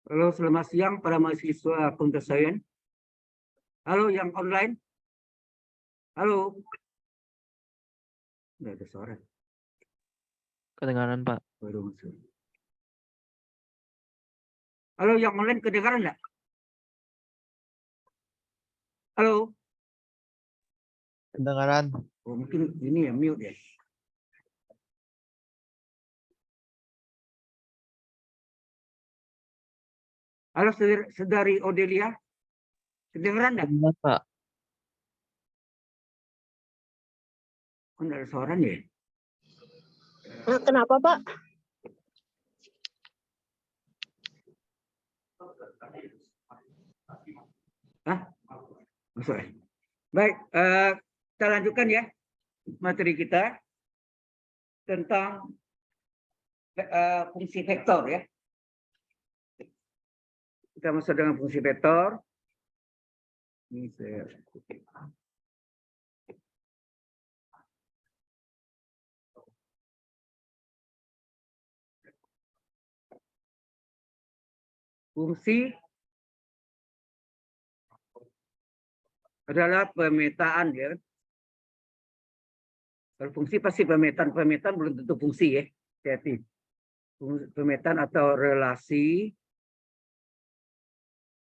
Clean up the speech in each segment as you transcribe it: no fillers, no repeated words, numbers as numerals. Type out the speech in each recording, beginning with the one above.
Halo, selamat siang para mahasiswa Computer Science. Halo, yang online. Halo. Nggak ada suara. Kedengaran, Pak. Baru masuk. Halo, yang online kedengaran nggak? Halo. Kedengaran. Oh, mungkin ini ya mute ya. Halo, saudari Odelia. Kedengaran nggak? Kedengaran, Pak. Oh, nggak ada suaranya ya? Kenapa, Pak? Hah? Masuk ya? Baik, kita lanjutkan ya materi kita tentang fungsi vektor ya. Kita masuk dengan fungsi vektor. Ini saya fungsi adalah pemetaan ya. Kalau fungsi pasti pemetaan. Pemetaan belum tentu fungsi ya. Hati-hati. Pemetaan atau relasi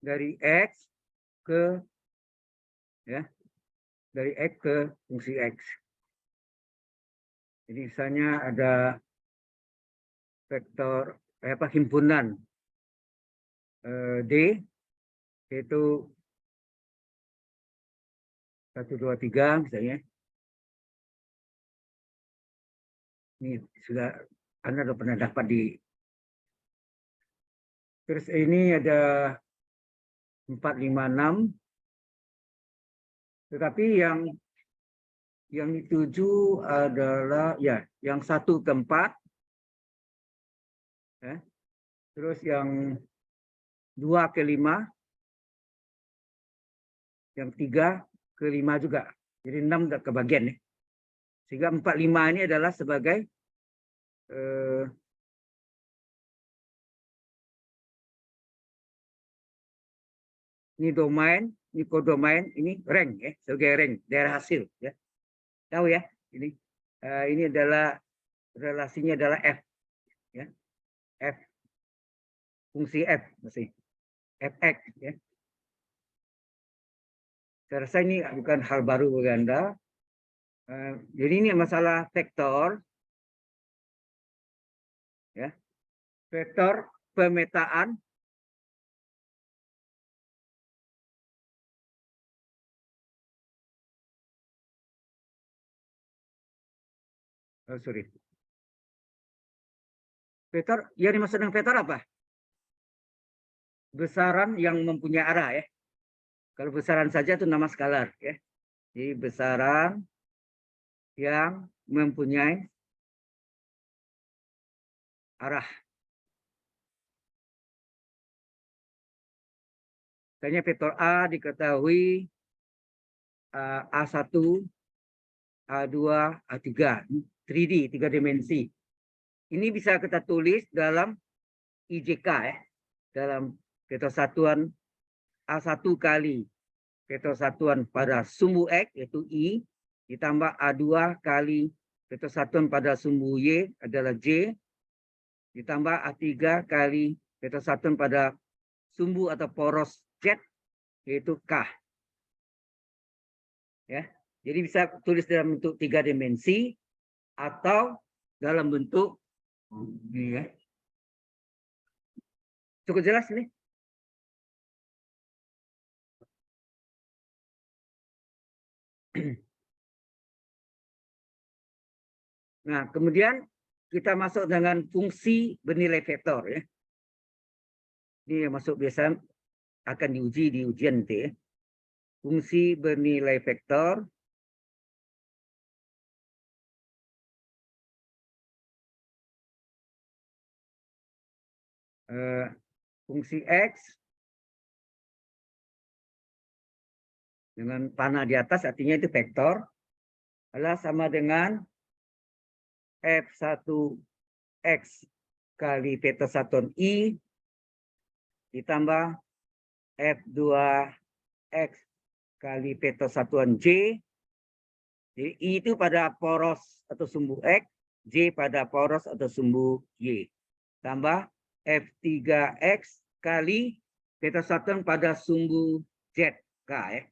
dari X ke ya, dari X ke fungsi X. Jadi misalnya ada vektor himpunan D yaitu 1, 2, 3 misalnya. Ini sudah Anda sudah pernah dapat di. Terus ini ada 4, 5, 6. Tetapi yang dituju adalah ya yang 1 ke 4. Ya. Terus yang 2 ke 5. Yang 3 ke 5 juga. Jadi 6 udah kebagian ya. Sehingga 4, 5 ini adalah sebagai ini domain, ini kodomain, ini rank ya, sebagai rank daerah hasil ya. Tahu ya, ini adalah relasinya adalah F ya. F fungsi F masih Fx ya. Saya rasa ini bukan hal baru bagi Anda. Jadi ini masalah vektor ya. Vektor pemetaan Vektor yang dimaksud dengan vektor apa? Besaran yang mempunyai arah ya. Kalau besaran saja itu nama skalar ya. Jadi besaran yang mempunyai arah. Misalnya vektor A diketahui A1, A2, A3, 3D, 3 dimensi. Ini bisa kita tulis dalam IJK ya. Dalam vektor satuan A1 kali vektor satuan pada sumbu X yaitu I ditambah A2 kali vektor satuan pada sumbu Y adalah J ditambah A3 kali vektor satuan pada sumbu atau poros Z yaitu K. Ya. Jadi bisa tulis dalam bentuk 3 dimensi atau dalam bentuk ini ya. Cukup jelas ini? Nah, kemudian kita masuk dengan fungsi bernilai vektor ya. Ini yang masuk biasa akan diuji di ujian nanti ya. Fungsi bernilai vektor fungsi X dengan panah di atas artinya itu vektor adalah sama dengan F1X kali vektor satuan I ditambah F2X kali vektor satuan J. Jadi I itu pada poros atau sumbu X, J pada poros atau sumbu Y. Tambah F3X kali vektor satuan pada sumbu Z, K ya.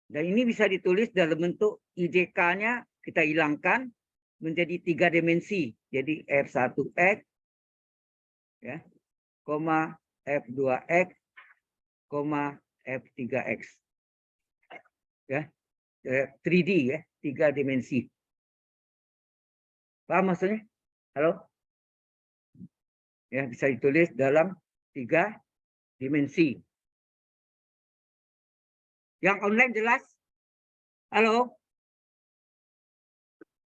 Dan ini bisa ditulis dalam bentuk IJK-nya kita hilangkan menjadi 3 dimensi. Jadi F1X ya, koma F2X, koma F3X. Ya. 3D ya, 3 dimensi. Paham maksudnya? Halo? Ya, bisa ditulis dalam 3 dimensi. Yang online jelas? Halo?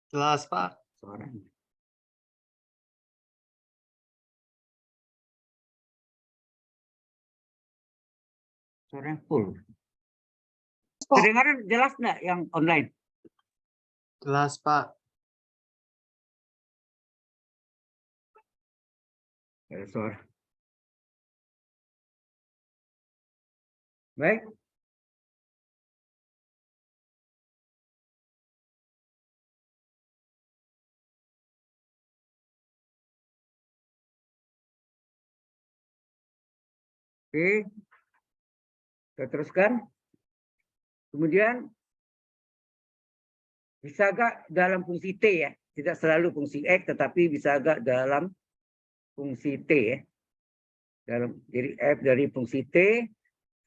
Jelas, Pak. Suaranya. Suaranya full. Kedengaran jelas nggak yang online? Jelas, Pak. Ada suara. Baik. Oke. Kita teruskan. Kemudian bisa agak dalam fungsi T ya. Tidak selalu fungsi X, tetapi bisa agak dalam fungsi T ya. Jadi F dari fungsi T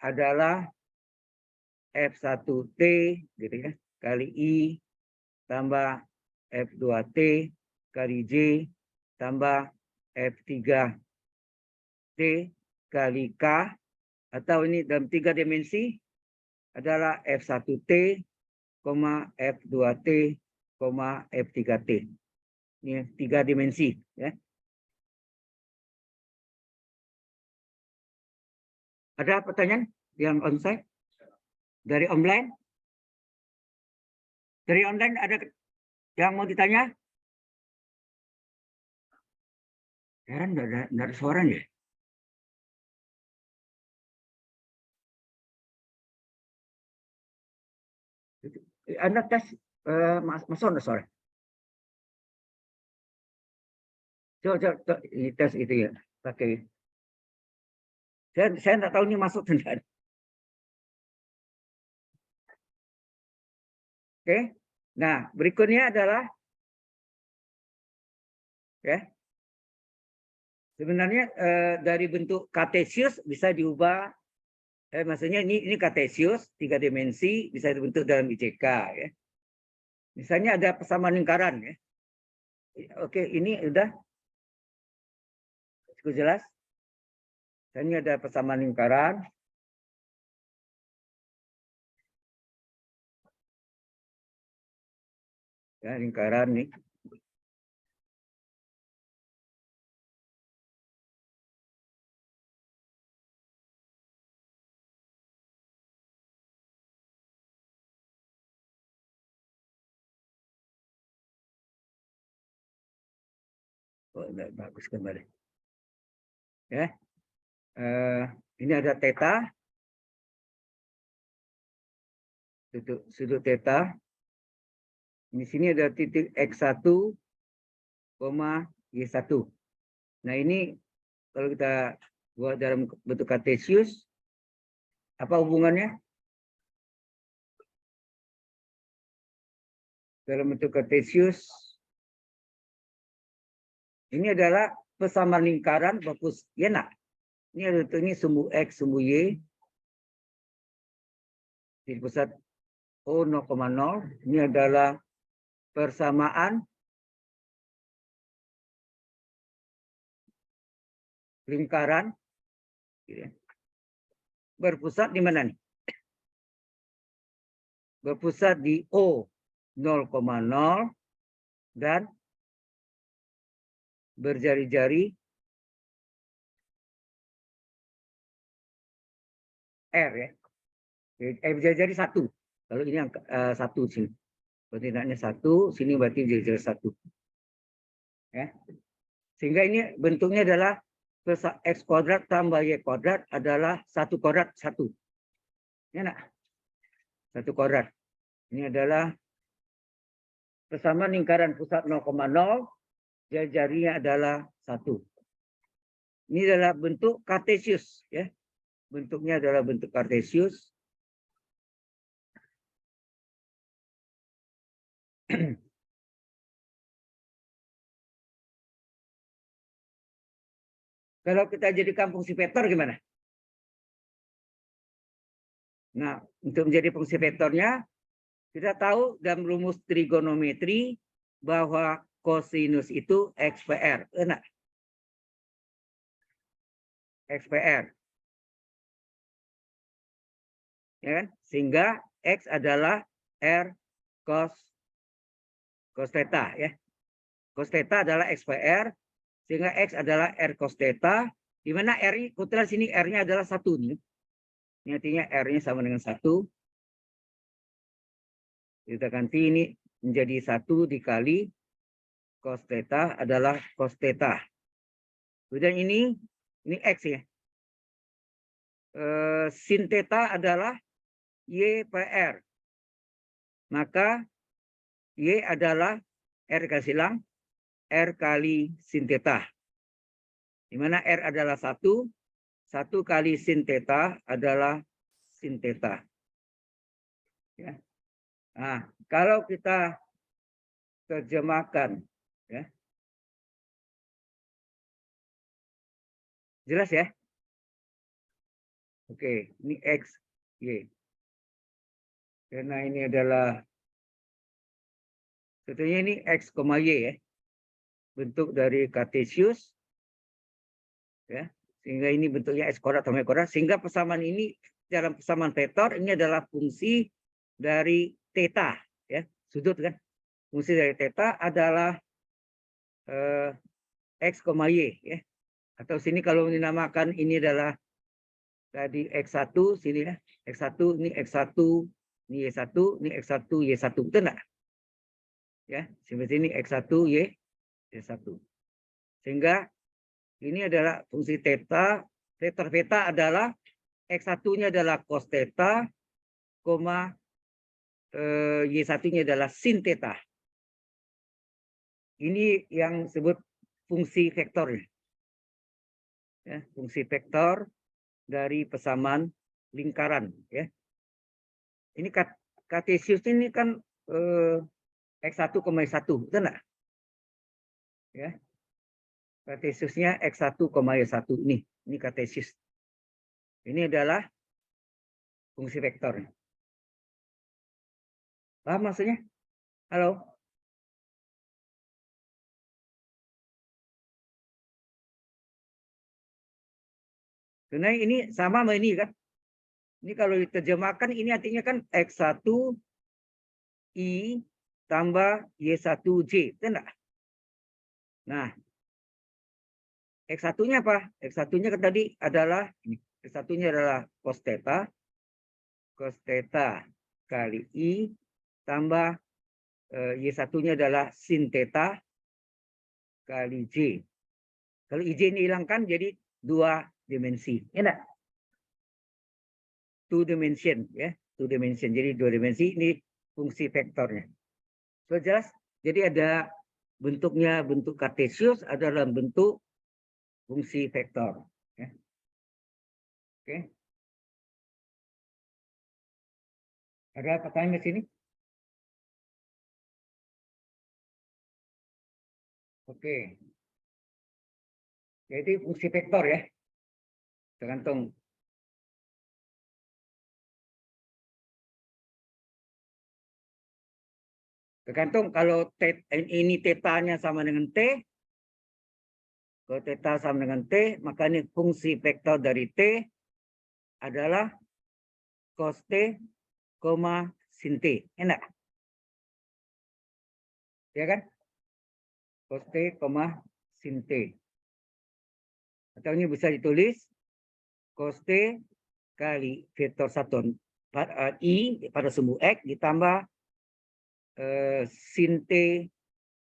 adalah F1T gitu ya, kali I tambah F2T kali J tambah F3T kali K, atau ini dalam 3 dimensi adalah F1T, F2T, F3T. Ini 3 dimensi ya. Ada pertanyaan yang onsite? Dari online? Dari online ada yang mau ditanya? Heran enggak ada suaranya. Anda tes masuk ada suara. Coba ini tes itu ya, pakai. Saya enggak tahu ini masuk tidak. Oke. Nah, berikutnya adalah ya. Sebenarnya dari bentuk kartesius bisa diubah, maksudnya ini kartesius 3 dimensi bisa dibentuk dalam IJK ya. Misalnya ada persamaan lingkaran ya. Oke, ini udah cukup jelas. Misalnya ada persamaan lingkaran. Ya, lingkaran nih. Oh, bagus kembali. Ya, ini ada theta, sudut theta. Di sini ada titik x1, y1. Nah ini kalau kita buat dalam bentuk kartesius, apa hubungannya? Dalam bentuk kartesius, ini adalah persamaan lingkaran fokus ya nak. Ini sumbu X, sumbu Y. Di pusat O 0,0. Ini adalah persamaan lingkaran. Berpusat di mana nih? Berpusat di O 0,0 dan berjari-jari R ya. Berjari-jari 1. Kalau ini yang 1 sini. Berarti tidaknya 1, sini berarti jari-jari 1. Ya. Sehingga ini bentuknya adalah plus X kuadrat tambah Y kuadrat adalah 1 kuadrat 1. Ya nak? 1 kuadrat. Ini adalah persamaan lingkaran pusat 0,0, jari-jarinya adalah 1. Ini adalah bentuk kartesius, ya. Bentuknya adalah bentuk kartesius. Kalau kita jadikan fungsi vektor gimana? Nah, untuk menjadi fungsi vektornya, kita tahu dalam rumus trigonometri bahwa kosinus itu XPR. Enak. XPR. Ya kan? Sehingga X adalah R cos theta, ya. Cos theta adalah XPR, sehingga X adalah R cos theta, di mana R kebetulan sini R-nya adalah 1 nih. Ini artinya R-nya sama dengan 1. Kita ganti ini menjadi 1 dikali cos theta adalah cos theta. Kemudian ini X ya. Sin theta adalah Y per R. Maka Y adalah R kali silang, R kali sin theta. Di mana R adalah 1, 1 kali sin theta adalah sin theta. Ya. Nah, kalau kita terjemahkan, ya. Jelas ya? Oke, ini X, Y. Karena ini adalah, sebetulnya ini X, Y ya. Bentuk dari kartesius. Ya, sehingga ini bentuknya X kuadrat tambah Y kuadrat. Sehingga persamaan ini, dalam persamaan vektor, ini adalah fungsi dari theta. Ya, sudut kan. Fungsi dari theta adalah X, Y. Ya. Atau sini kalau dinamakan ini adalah tadi X1, sini ya. X1, ini X1, ini Y1, ini X1, Y1. Betul enggak? Ya, seperti ini X1, Y1. Sehingga ini adalah fungsi theta. Vektor theta adalah X1-nya adalah cos theta, Y1-nya adalah sin theta. Ini yang disebut fungsi vektornya. Ya, fungsi vektor dari persamaan lingkaran. Ya. Ini kartesius ini kan X1, Y1, betul enggak? Ya. Kartesiusnya X1, Y1 ini kartesius. Ini adalah fungsi vektor. Paham maksudnya? Halo? Karena ini sama sama ini kan. Ini kalau diterjemahkan ini artinya kan X1 I tambah Y1J, betul enggak? Nah, X1-nya apa? X1-nya kan tadi adalah ini. X1-nya adalah cos theta. Cos theta kali I tambah Y1-nya adalah sin theta kali J. Kalau IJ ini hilangkan jadi 2 dimensi. Ya enggak? 2 dimension ya. 2 dimension. Jadi 2 dimensi ini fungsi vektornya. So, jelas? Jadi ada bentuknya bentuk kartesius, ada dalam bentuk fungsi vektor. Ya. Oke. Ada pertanyaan di sini? Oke. Jadi fungsi vektor ya. Tergantung. Tergantung kalau ini tetanya sama dengan T. Kalau theta sama dengan T, maka ini fungsi vektor dari T adalah cos T, sin T. Enak? Ya kan? Cos T, sin T. Atau ini bisa ditulis cos T kali vektor satuan I pada sumbu X ditambah sin T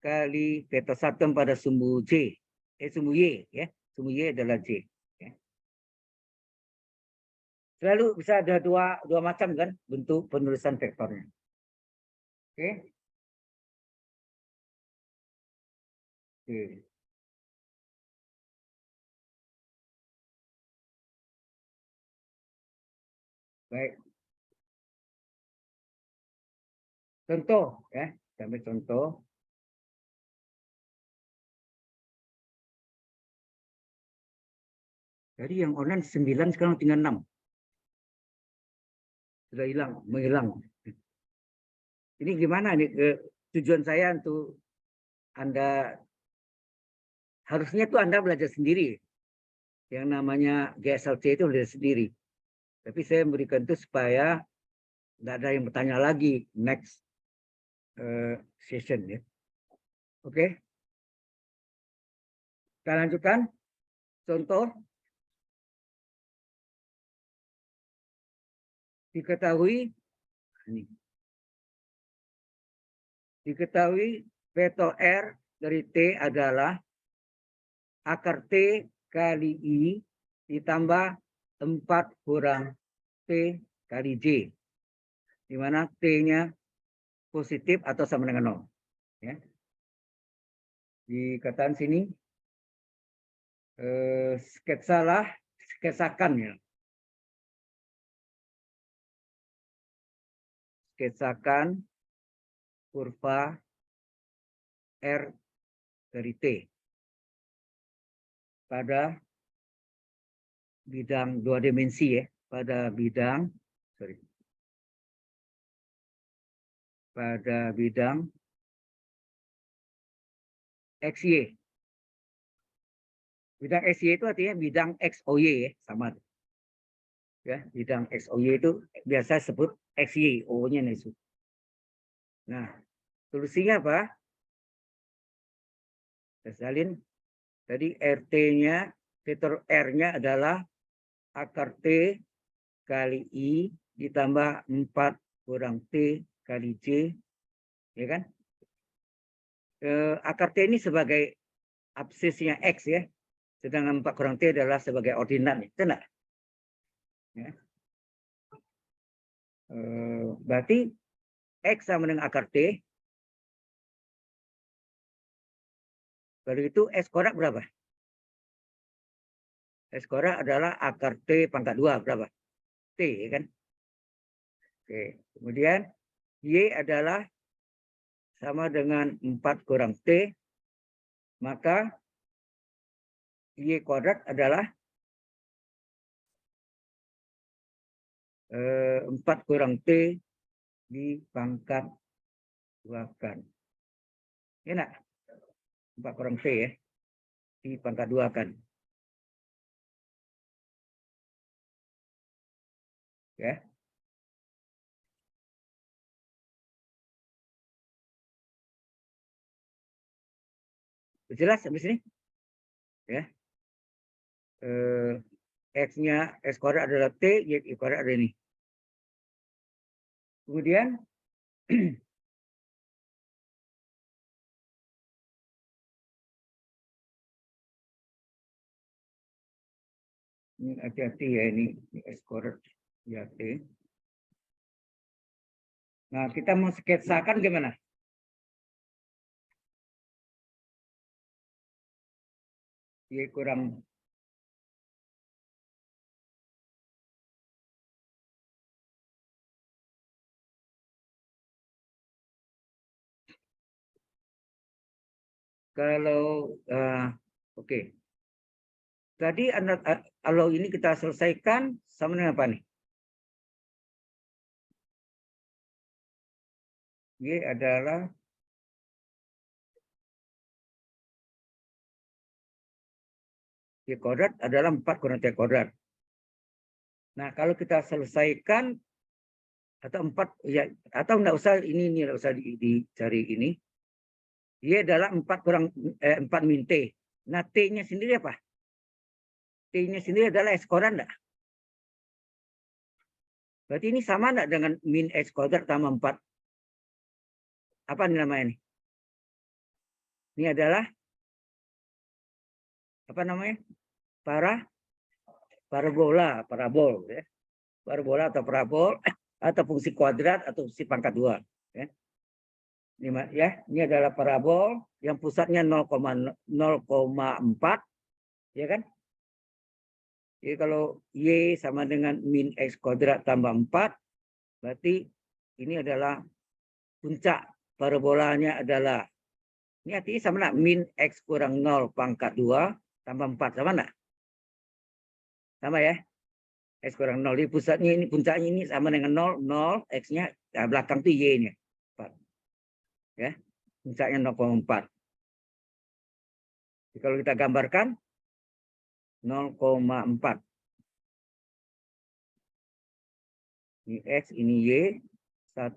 kali vektor satuan pada sumbu J. Sumbu Y. Ya. sumbu Y adalah J. Ya. Selalu bisa ada dua macam kan bentuk penulisan vektornya. Oke. Oke. Baik. Contoh ya, sampai contoh. Jadi yang online 9 sekarang tinggal 6. Sudah hilang, menghilang. Ini gimana nih tujuan saya untuk Anda harusnya tuh Anda belajar sendiri. Yang namanya GSLC itu belajar sendiri. Tapi saya memberikan itu supaya tidak ada yang bertanya lagi next session ya. Oke. Kita lanjutkan. Contoh. Diketahui ini. Diketahui vektor R dari T adalah akar T kali I ditambah 4 kurang T kali J. Di mana T-nya positif atau sama dengan 0. Ya. Dikatakan sini sketsakan ya. Sketsakan kurva R dari T pada bidang 2 dimensi ya, pada bidang XY. Bidang XY itu artinya bidang XOY ya, sama. Ya, bidang XOY itu biasa sebut XY, O-nya nih. Nah, solusinya apa? Saya salin. Tadi RT-nya, vektor R-nya adalah akar T kali I ditambah 4 kurang T kali J. Ya kan? Akar T ini sebagai absisnya X ya. Sedangkan 4 kurang T adalah sebagai ordinat. Itu enggak? Ya. Berarti X sama dengan akar T. Kalau itu S kuadrat berapa? S kuadrat adalah akar T pangkat 2 berapa? T ya kan? Oke. Kemudian Y adalah sama dengan 4 kurang T. Maka Y kuadrat adalah 4 kurang T dipangkat 2 kan. Ya enggak? 4 kurang T ya. Dipangkat 2 kan. Ya. Jelas sampai sini? Ya. X-nya S kuadrat adalah T, Y kuadrat ada ini. Kemudian ini hati-hati ya ini S kuadrat ya T. Nah, kita mau sketsakan gimana? Y kurang kalau oke. Tadi kalau ini kita selesaikan sama dengan apa nih? Y adalah Y kuadrat adalah 4 kurang T kuadrat. Nah, kalau kita selesaikan atau 4 ya atau enggak usah ini enggak usah dicari ini. Y adalah 4 kurang 4 min T. Nah, T-nya sendiri apa? T-nya sendiri adalah S kuadrat enggak? Berarti ini sama enggak dengan min S kuadrat tambah 4? Apa namanya ini? Ini adalah apa namanya? parabol ya. Parabola atau parabol atau fungsi kuadrat atau fungsi pangkat 2 ya. Ini adalah parabol yang pusatnya 0,4 ya kan? Jadi kalau Y sama dengan min X kuadrat tambah 4, berarti ini adalah puncak parabolanya adalah, ini artinya sama enggak? Min X kurang 0 pangkat 2 tambah 4, sama enggak? Sama ya? X kurang 0, di pusatnya ini, puncaknya ini sama dengan 0, X-nya, belakang itu Y-nya. 4. Ya, puncaknya 0,4. Jadi kalau kita gambarkan, 0,4. Ini X, ini Y, 1,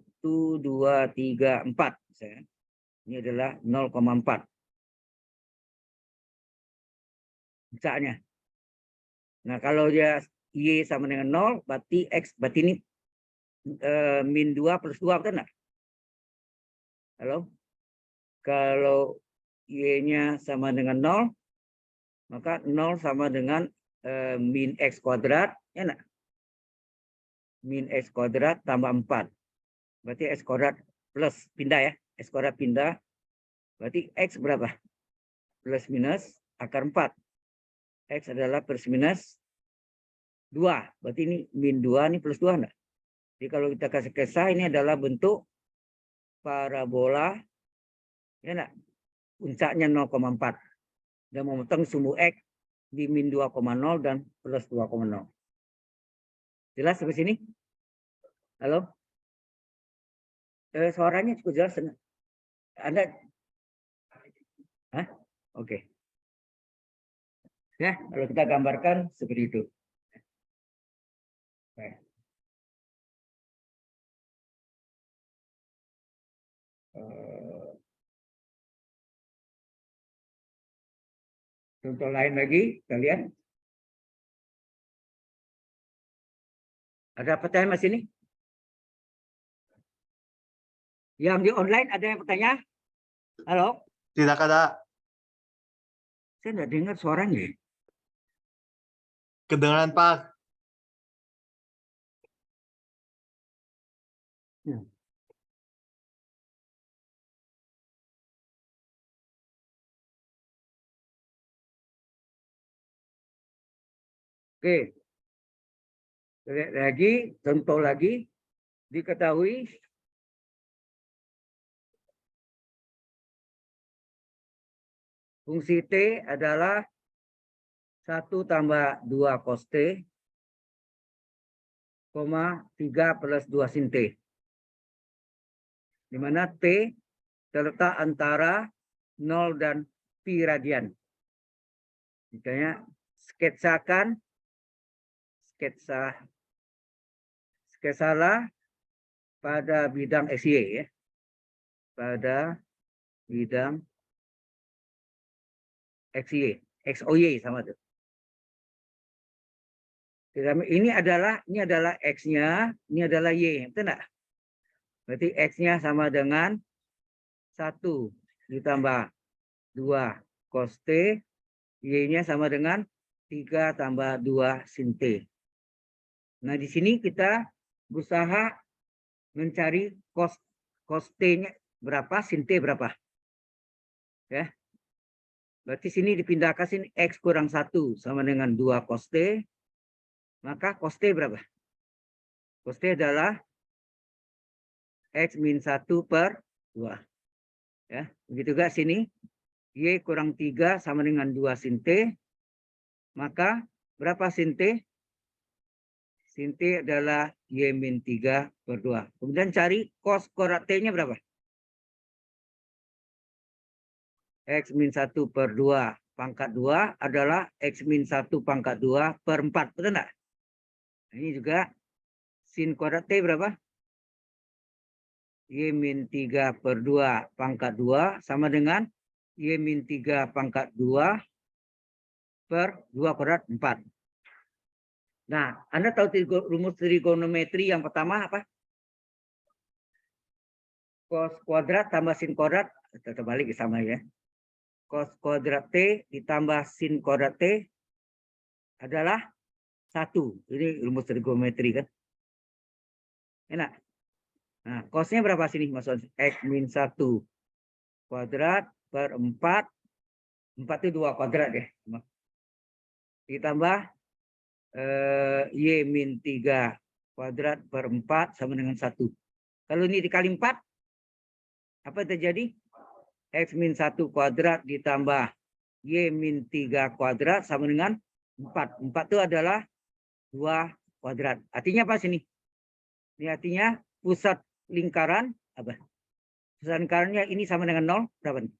2, 3, 4. Misalnya. Ini adalah 0,4. Puncaknya. Nah, kalau dia Y sama dengan 0, berarti X, berarti ini min 2 plus 2, betul enggak? Halo? Kalau Y-nya sama dengan 0, maka 0 sama dengan min X kuadrat, ya enggak? Min X kuadrat tambah 4. Berarti X kuadrat plus, pindah ya. X kuadrat pindah. Berarti X berapa? Plus minus akar 4. X adalah plus minus 2. Berarti ini min 2, ini plus 2 enggak? Jadi kalau kita kasih kisah, ini adalah bentuk parabola, ya enggak? Puncaknya 0,4. Dan memotong sumbu X di min 2,0 dan plus 2,0. Jelas sampai sini? Halo? Suaranya cukup jelas. Anda? Hah? Oke. Ya, kalau kita gambarkan seperti itu. Baik. Contoh lain lagi, kalian? Ada pertanyaan mas ini? Yang di online ada yang bertanya? Halo? Tidak ada. Saya tidak dengar suaranya. Kedengaran, Pak. Oke. Lihat lagi, contoh lagi. Diketahui fungsi T adalah 1 tambah 2 cos T, 3 plus 2 sin T. Di mana T terletak antara 0 dan pi radian. Misalnya sketsalah pada bidang XY ya. Pada bidang XY, XOY sama tuh. Ini adalah X-nya, ini adalah Y, betul enggak? Berarti X-nya sama dengan 1 ditambah 2 cos T, Y-nya sama dengan 3 tambah 2 sin T. Nah, di sini kita berusaha mencari cos T-nya berapa, sin T berapa. Ya. Berarti sini dipindahkan sini X kurang 1 sama dengan 2 cos T. Maka cos T berapa? Cos T adalah X min 1 per 2. Ya, begitu juga sini. Y kurang 3 sama dengan 2 sin T. Maka berapa sin T? Sin T adalah Y min 3 per 2. Kemudian cari cos kuadrat T-nya berapa? X min 1 per 2 pangkat 2 adalah X min 1 pangkat 2 per 4. Betul enggak? Ini juga sin kuadrat T berapa? Y min 3 per 2 pangkat 2 sama dengan Y min 3 pangkat 2 per 2 kuadrat 4. Nah, Anda tahu rumus trigonometri yang pertama apa? Cos kuadrat tambah sin kuadrat, terbalik sama ya. Cos kuadrat T ditambah sin kuadrat T adalah 1. Ini rumus trigonometri kan. Enak. Nah, cosnya berapa sini maksud X min 1 kuadrat per 4. 4 itu 2 kuadrat ya. Ditambah Y min 3 kuadrat per 4 sama dengan 1. Kalau ini dikali 4, apa terjadi? X min 1 kuadrat ditambah Y min 3 kuadrat sama dengan 4. 4 itu adalah 2 kuadrat. Artinya apa sini? Ini artinya pusat lingkaran, apa? Pusat lingkarannya ini sama dengan 0, berapa nih?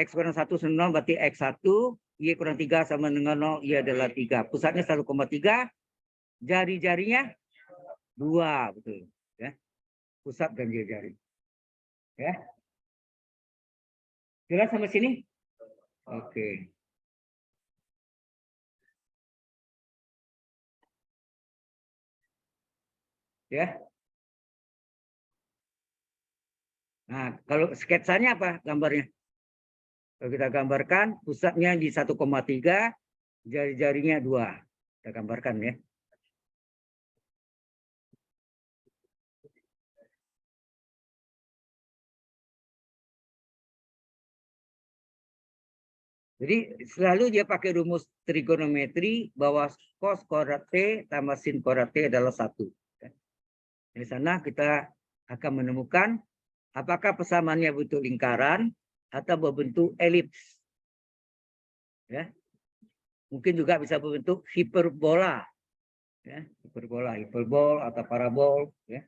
X kurang 1 sama 0 berarti X1, Y kurang 3 sama dengan 0, Y adalah 3. Pusatnya 1,3, jari-jarinya 2, betul. Ya. Pusat dan jari-jari. Ya. Jelas sampai sini? Oke. Ya. Nah, kalau sketsanya apa gambarnya? Kalau kita gambarkan pusatnya di 1,3, jari-jarinya 2. Kita gambarkan ya. Jadi selalu dia pakai rumus trigonometri bahwa cos kuadrat T tambah sin kuadrat T adalah 1. Di sana kita akan menemukan apakah persamaannya bentuk lingkaran atau berbentuk elips. Ya. Mungkin juga bisa berbentuk hiperbola. Ya, hiperbola, hiperbol atau parabol. Ya.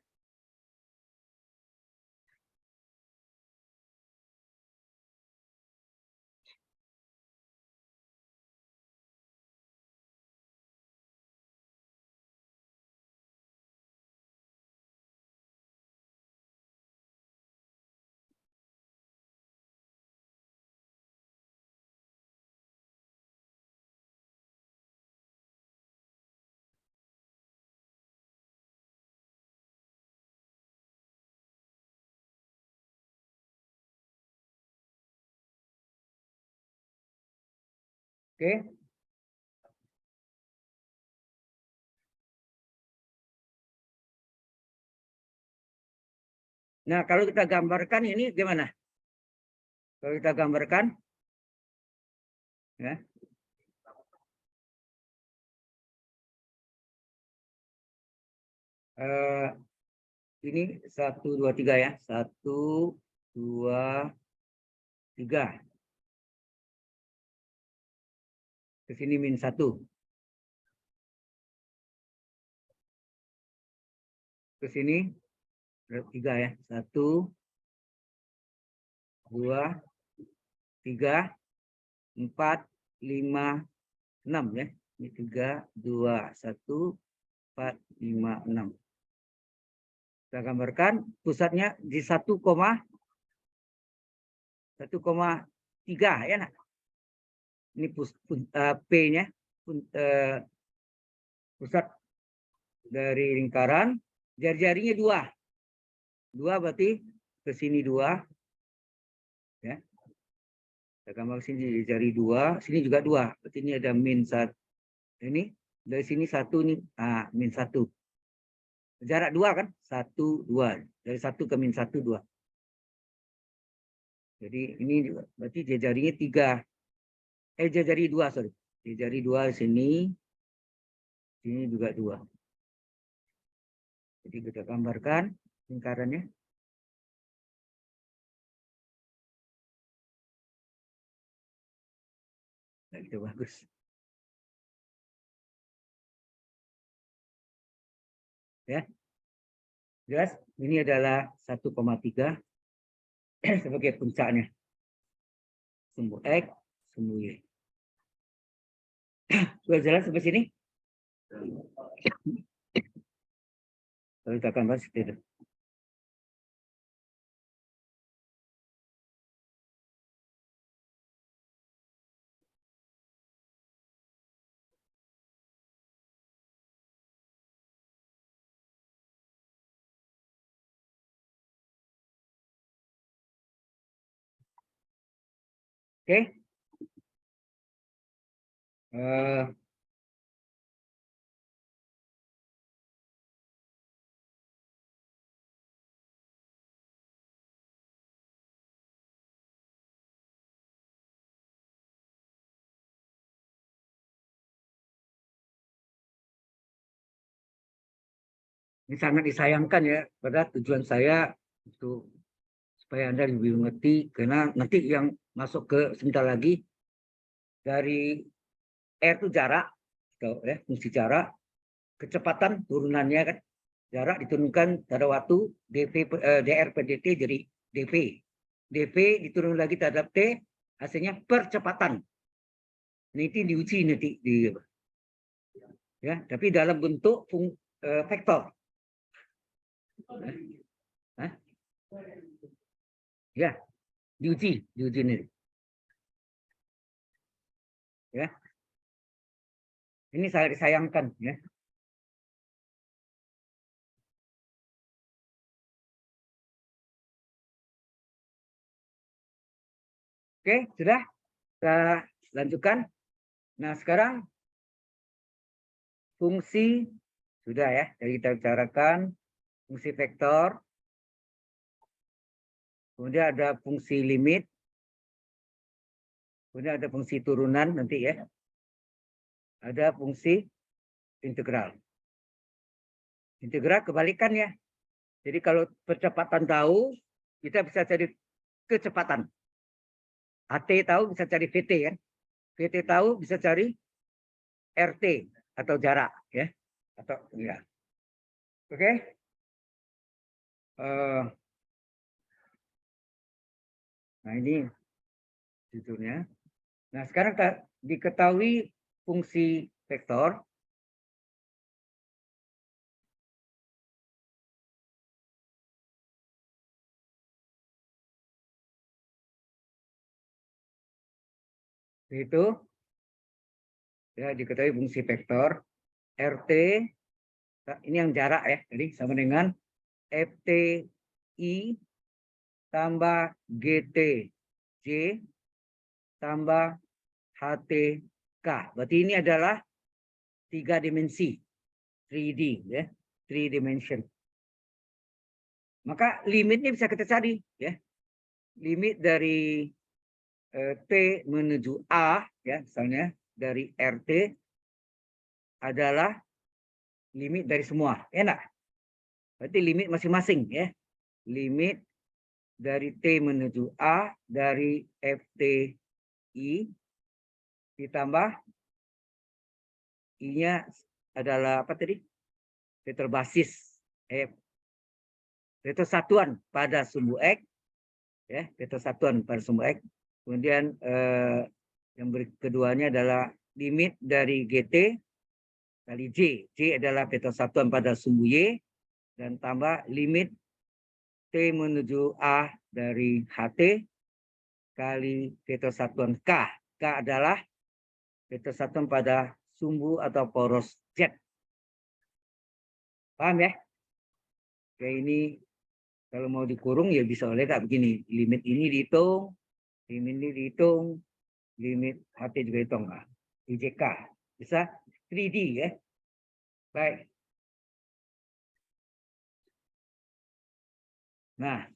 Oke. Nah, kalau kita gambarkan ini gimana? Kalau kita gambarkan, ya. Ini 1, 2, 3 ya. 1, 2, 3. Ke sini min 1. Ke sini 3 ya. 1, 2, 3, 4, 5, 6 ya. Ini 3, 2, 1, 4, 5, 6. Kita gambarkan pusatnya di 1,3 ya nak. Ini P-nya pusat dari lingkaran, jari-jarinya 2. 2 berarti ke sini 2. Ya. Kita gambar sini jari 2, sini juga 2. Berarti ini ada min 1. Ini dari sini 1 nih, min 1. Jarak 2 kan? 1, 2. Dari 1 ke min 1, 2. Jadi ini juga berarti jari-jarinya 3. Jari 2, sorry. Jari 2 sini. Sini juga 2. Jadi kita gambarkan lingkarannya. Nah, itu bagus. Ya. Jelas? Ini adalah 1,3 sebagai puncaknya. Sumbu X, sumbu Y. Sudah jelas sampai sini? Kalau kita akan bahas seperti itu. Oke? Eh, Ini sangat disayangkan ya, pada tujuan saya untuk supaya Anda lebih mengerti, karena nanti yang masuk ke sebentar lagi dari R itu jarak, atau ya, fungsi jarak, kecepatan turunannya kan, jarak diturunkan pada waktu dr per dt jadi dv. dv diturun lagi terhadap t, hasilnya percepatan. Nanti diuji nanti ya, tapi dalam bentuk vektor. Hah? Ya, diuji nih. Ya. Ini saya disayangkan ya. Oke, sudah kita lanjutkan. Nah, sekarang fungsi sudah ya. Jadi kita bicarakan fungsi vektor. Kemudian ada fungsi limit. Kemudian ada fungsi turunan nanti ya. Ada fungsi integral. Integral kebalikannya. Jadi kalau percepatan tahu, kita bisa cari kecepatan. AT tahu bisa cari VT kan. VT tahu bisa cari RT atau jarak ya. Atau ya. Oke. Nah ini judulnya. Nah sekarang diketahui fungsi vektor. Itu ya diketahui fungsi vektor RT. Ini yang jarak ya. Jadi sama dengan FTI tambah GTJ tambah HTK. Berarti ini adalah 3 dimensi, 3D ya, 3 dimension. Maka limitnya bisa kita cari ya. Limit dari T menuju A ya, misalnya dari RT adalah limit dari semua. Enak. Berarti limit masing-masing ya. Limit dari T menuju A dari FTI ditambah I-nya adalah apa tadi? Vektor basis F. Vektor satuan pada sumbu X ya, vektor satuan pada sumbu X. Kemudian yang keduanya adalah limit dari GT kali J. J adalah vektor satuan pada sumbu Y dan tambah limit T menuju A dari HT kali vektor satuan K. K adalah vektor satuan pada sumbu atau poros Z. Paham ya? Oke, ini kalau mau dikurung ya bisa oleh tak begini. Limit ini dihitung, limit ini dihitung, limit HT juga hitung. IJK. Bisa 3D ya. Baik. Nah,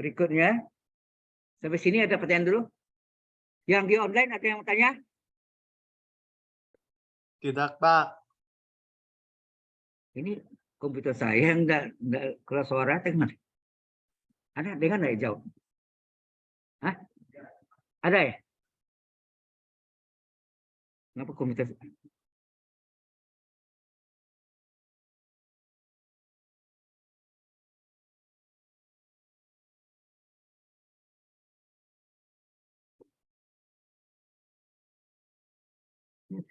berikutnya. Sampai sini ada pertanyaan dulu. Yang di online ada yang mau tanya? Tidak, Pak. Ini komputer saya enggak keluar suara gimana? Ada dengar nggak jauh? Hah? Ada ya? Kenapa komputer?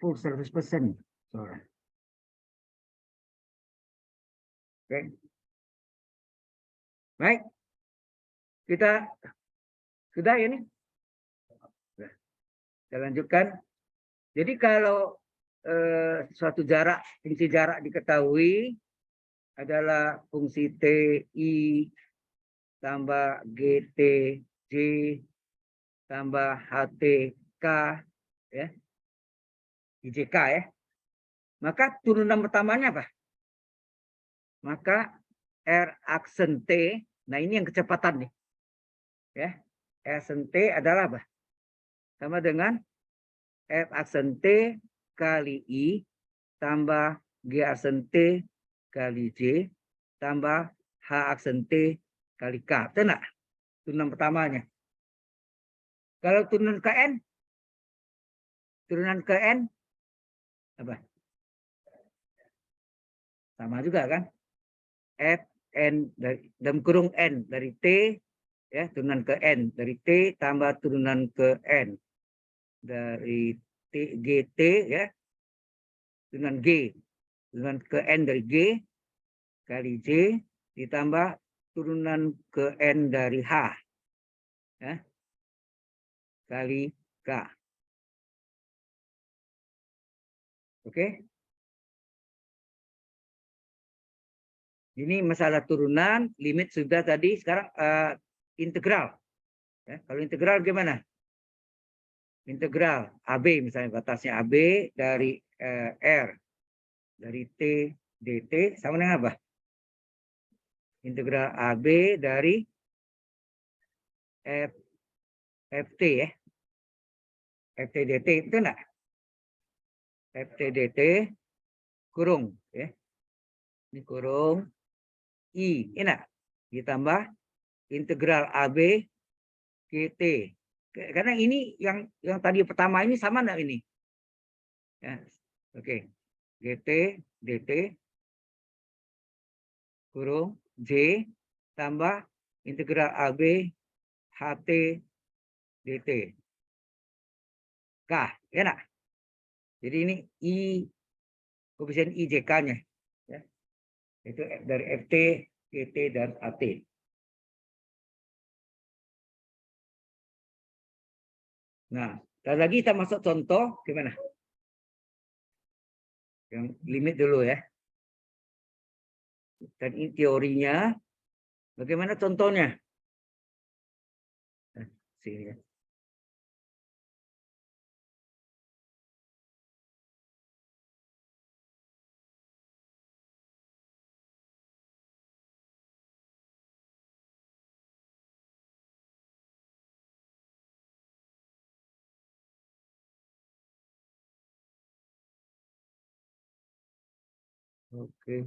Full 100%. Suara. Oke. Baik. Kita sudah ini. Kita lanjutkan. Jadi kalau suatu jarak, fungsi jarak diketahui adalah fungsi TI tambah GTJ tambah HTK ya, IJK ya. Maka turunan pertamanya apa? Maka R aksen T, nah ini yang kecepatan nih. Ya, R aksen T adalah apa? Sama dengan F aksen T kali I tambah G aksen T kali J tambah H aksen T kali K. Betul nggak? Turunan pertamanya. Kalau turunan ke N, apa? Sama juga kan? F N dari dalam kurung N dari T ya, turunan ke N dari T tambah turunan ke N dari T GT ya, turunan G turunan ke N dari G kali J ditambah turunan ke N dari H ya, kali K. Oke. Ini masalah turunan, limit sudah tadi, sekarang integral. Ya, kalau integral gimana? Integral AB misalnya, batasnya AB dari R dari T dt sama dengan apa? Integral AB dari FT ya. FT dt itu enggak? FT dt kurung ya. Ini kurung I, enak. Ditambah integral AB GT. Karena ini yang tadi pertama ini sama enggak ini? Ya. Oke. GT dt kurung J tambah integral AB HT dt. K, ya nak? Jadi ini I, koefisien IJK-nya. Ya. Itu dari FT, GT, dan AT. Nah, dan lagi kita masuk contoh, gimana? Yang limit dulu ya. Dan ini teorinya, bagaimana contohnya? Nah, sini ya. Oke.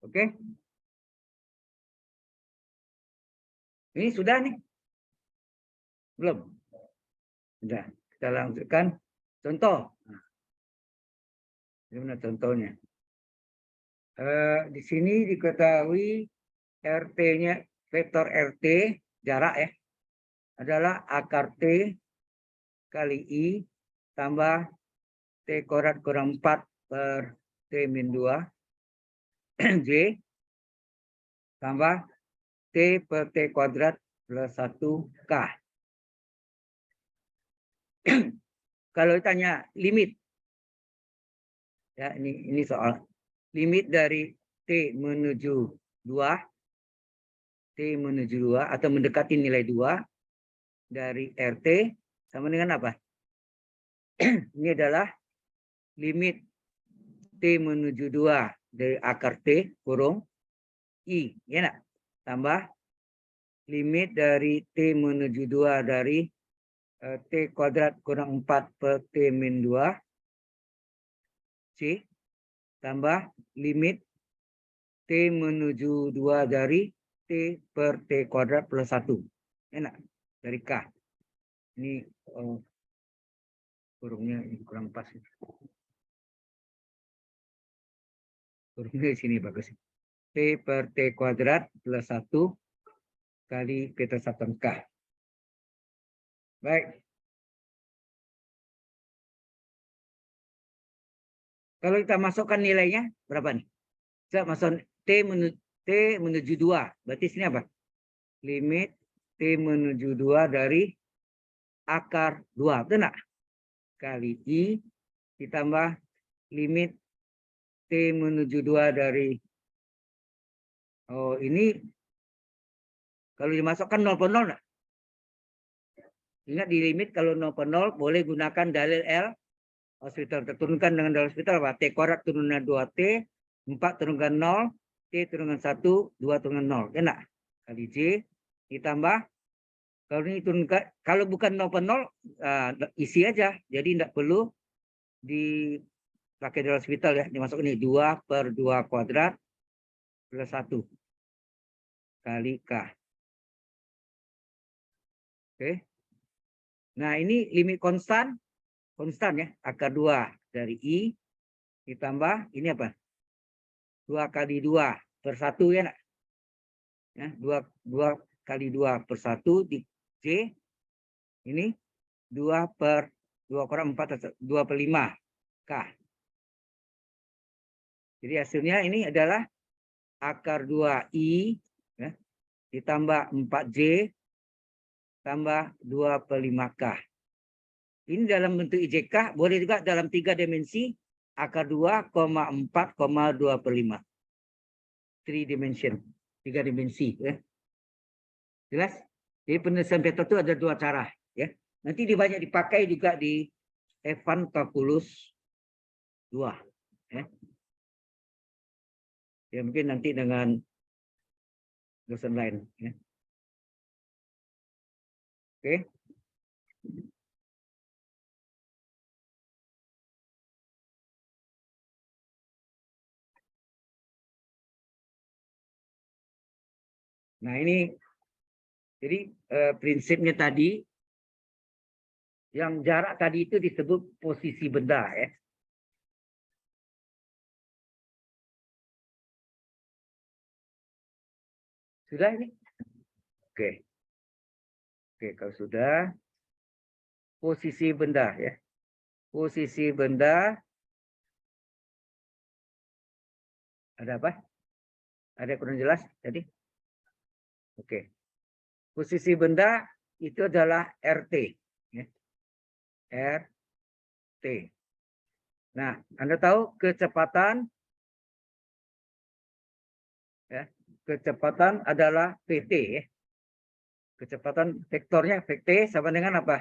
Oke. Ini sudah nih. Belum? Sudah. Kita lanjutkan contoh. Nah, gimana contohnya? Di sini diketahui RT-nya, vektor RT, jarak ya, adalah akar T kali I tambah T kuadrat kurang 4 per T min 2 J tambah T per T kuadrat plus 1 K. Kalau ditanya limit, ya ini soal limit dari T menuju 2, T menuju 2 atau mendekati nilai 2 dari RT sama dengan apa? Ini adalah limit T menuju 2 dari akar T kurung I, ya nak? Tambah limit dari T menuju 2 dari T kuadrat kurang 4 per T min 2 C tambah limit T menuju 2 dari T per T kuadrat plus 1. Enak, dari K. Ini kurungnya kurang pas. Kurungnya di sini bagus. T per T kuadrat plus 1 kali ketersatuan K. Baik. Kalau kita masukkan nilainya berapa nih? Kita masuk T T menuju 2. Berarti sini apa? Limit T menuju 2 dari akar 2. Betul nggak? Kali I ditambah limit T menuju 2 dari, oh ini kalau dimasukkan 0 per 0 nggak? Ingat di limit kalau 0 per 0 boleh gunakan dalil L hospital. Terturunkan dengan dalil hospital apa? T kuadrat turunkan 2T, 4 turunkan 0, T turunkan 1, 2 turunkan 0. Enak. Kali J ditambah, kalau ini turunkan, kalau bukan 0 per 0, isi aja. Jadi tidak perlu dipakai dalil hospital ya. Dimasuk ini 2 per 2 kuadrat plus 1 kali K. Oke. Nah ini limit konstan ya, akar 2 dari I ditambah ini apa? 2 kali 2 per 1 ya nak? Ya, 2 kali 2 per 1 di J ini 2 per 2 kurang 4, 2 per 5 K. Jadi hasilnya ini adalah akar 2I ya, ditambah 4J tambah 2 per 5K. Ini dalam bentuk IJK, boleh juga dalam 3 dimensi, akar 2, 4, 2 per 5. 3 dimension, 3 dimensi. Ya. Jelas? Jadi penulisan vektor itu ada 2 cara. Ya. Nanti banyak dipakai juga di Evan Kalkulus 2. Ya. Ya, mungkin nanti dengan dosen lain. Ya. Oke. Nah ini, jadi prinsipnya tadi, yang jarak tadi itu disebut posisi benda ya. Sudah ini? Oke. Oke, kalau sudah, posisi benda ya. Posisi benda, ada apa? Ada yang kurang jelas tadi? Oke. Posisi benda itu adalah RT. Ya. RT. Nah, Anda tahu kecepatan ya, kecepatan adalah PT ya. Kecepatan vektornya VT sama dengan apa?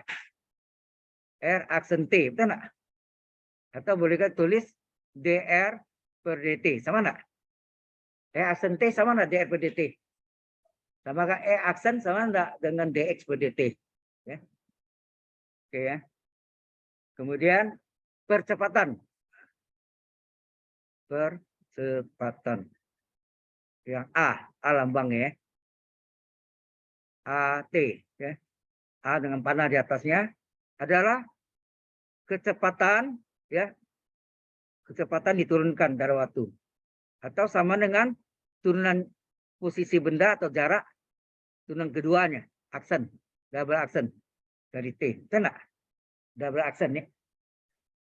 R aksen T, betul enggak? Atau boleh kita tulis dr per dt, sama enggak? E aksen T sama enggak dr per dt? Sama enggak E aksen sama enggak dengan dx per dt? Ya. Oke ya. Kemudian percepatan. Percepatan. Yang A lambang ya. AT ya. A dengan panah di atasnya adalah kecepatan ya. Kecepatan diturunkan dari waktu. Atau sama dengan turunan posisi benda atau jarak turunan keduanya, aksen, double aksen dari T. Betul enggak? Double aksen ya.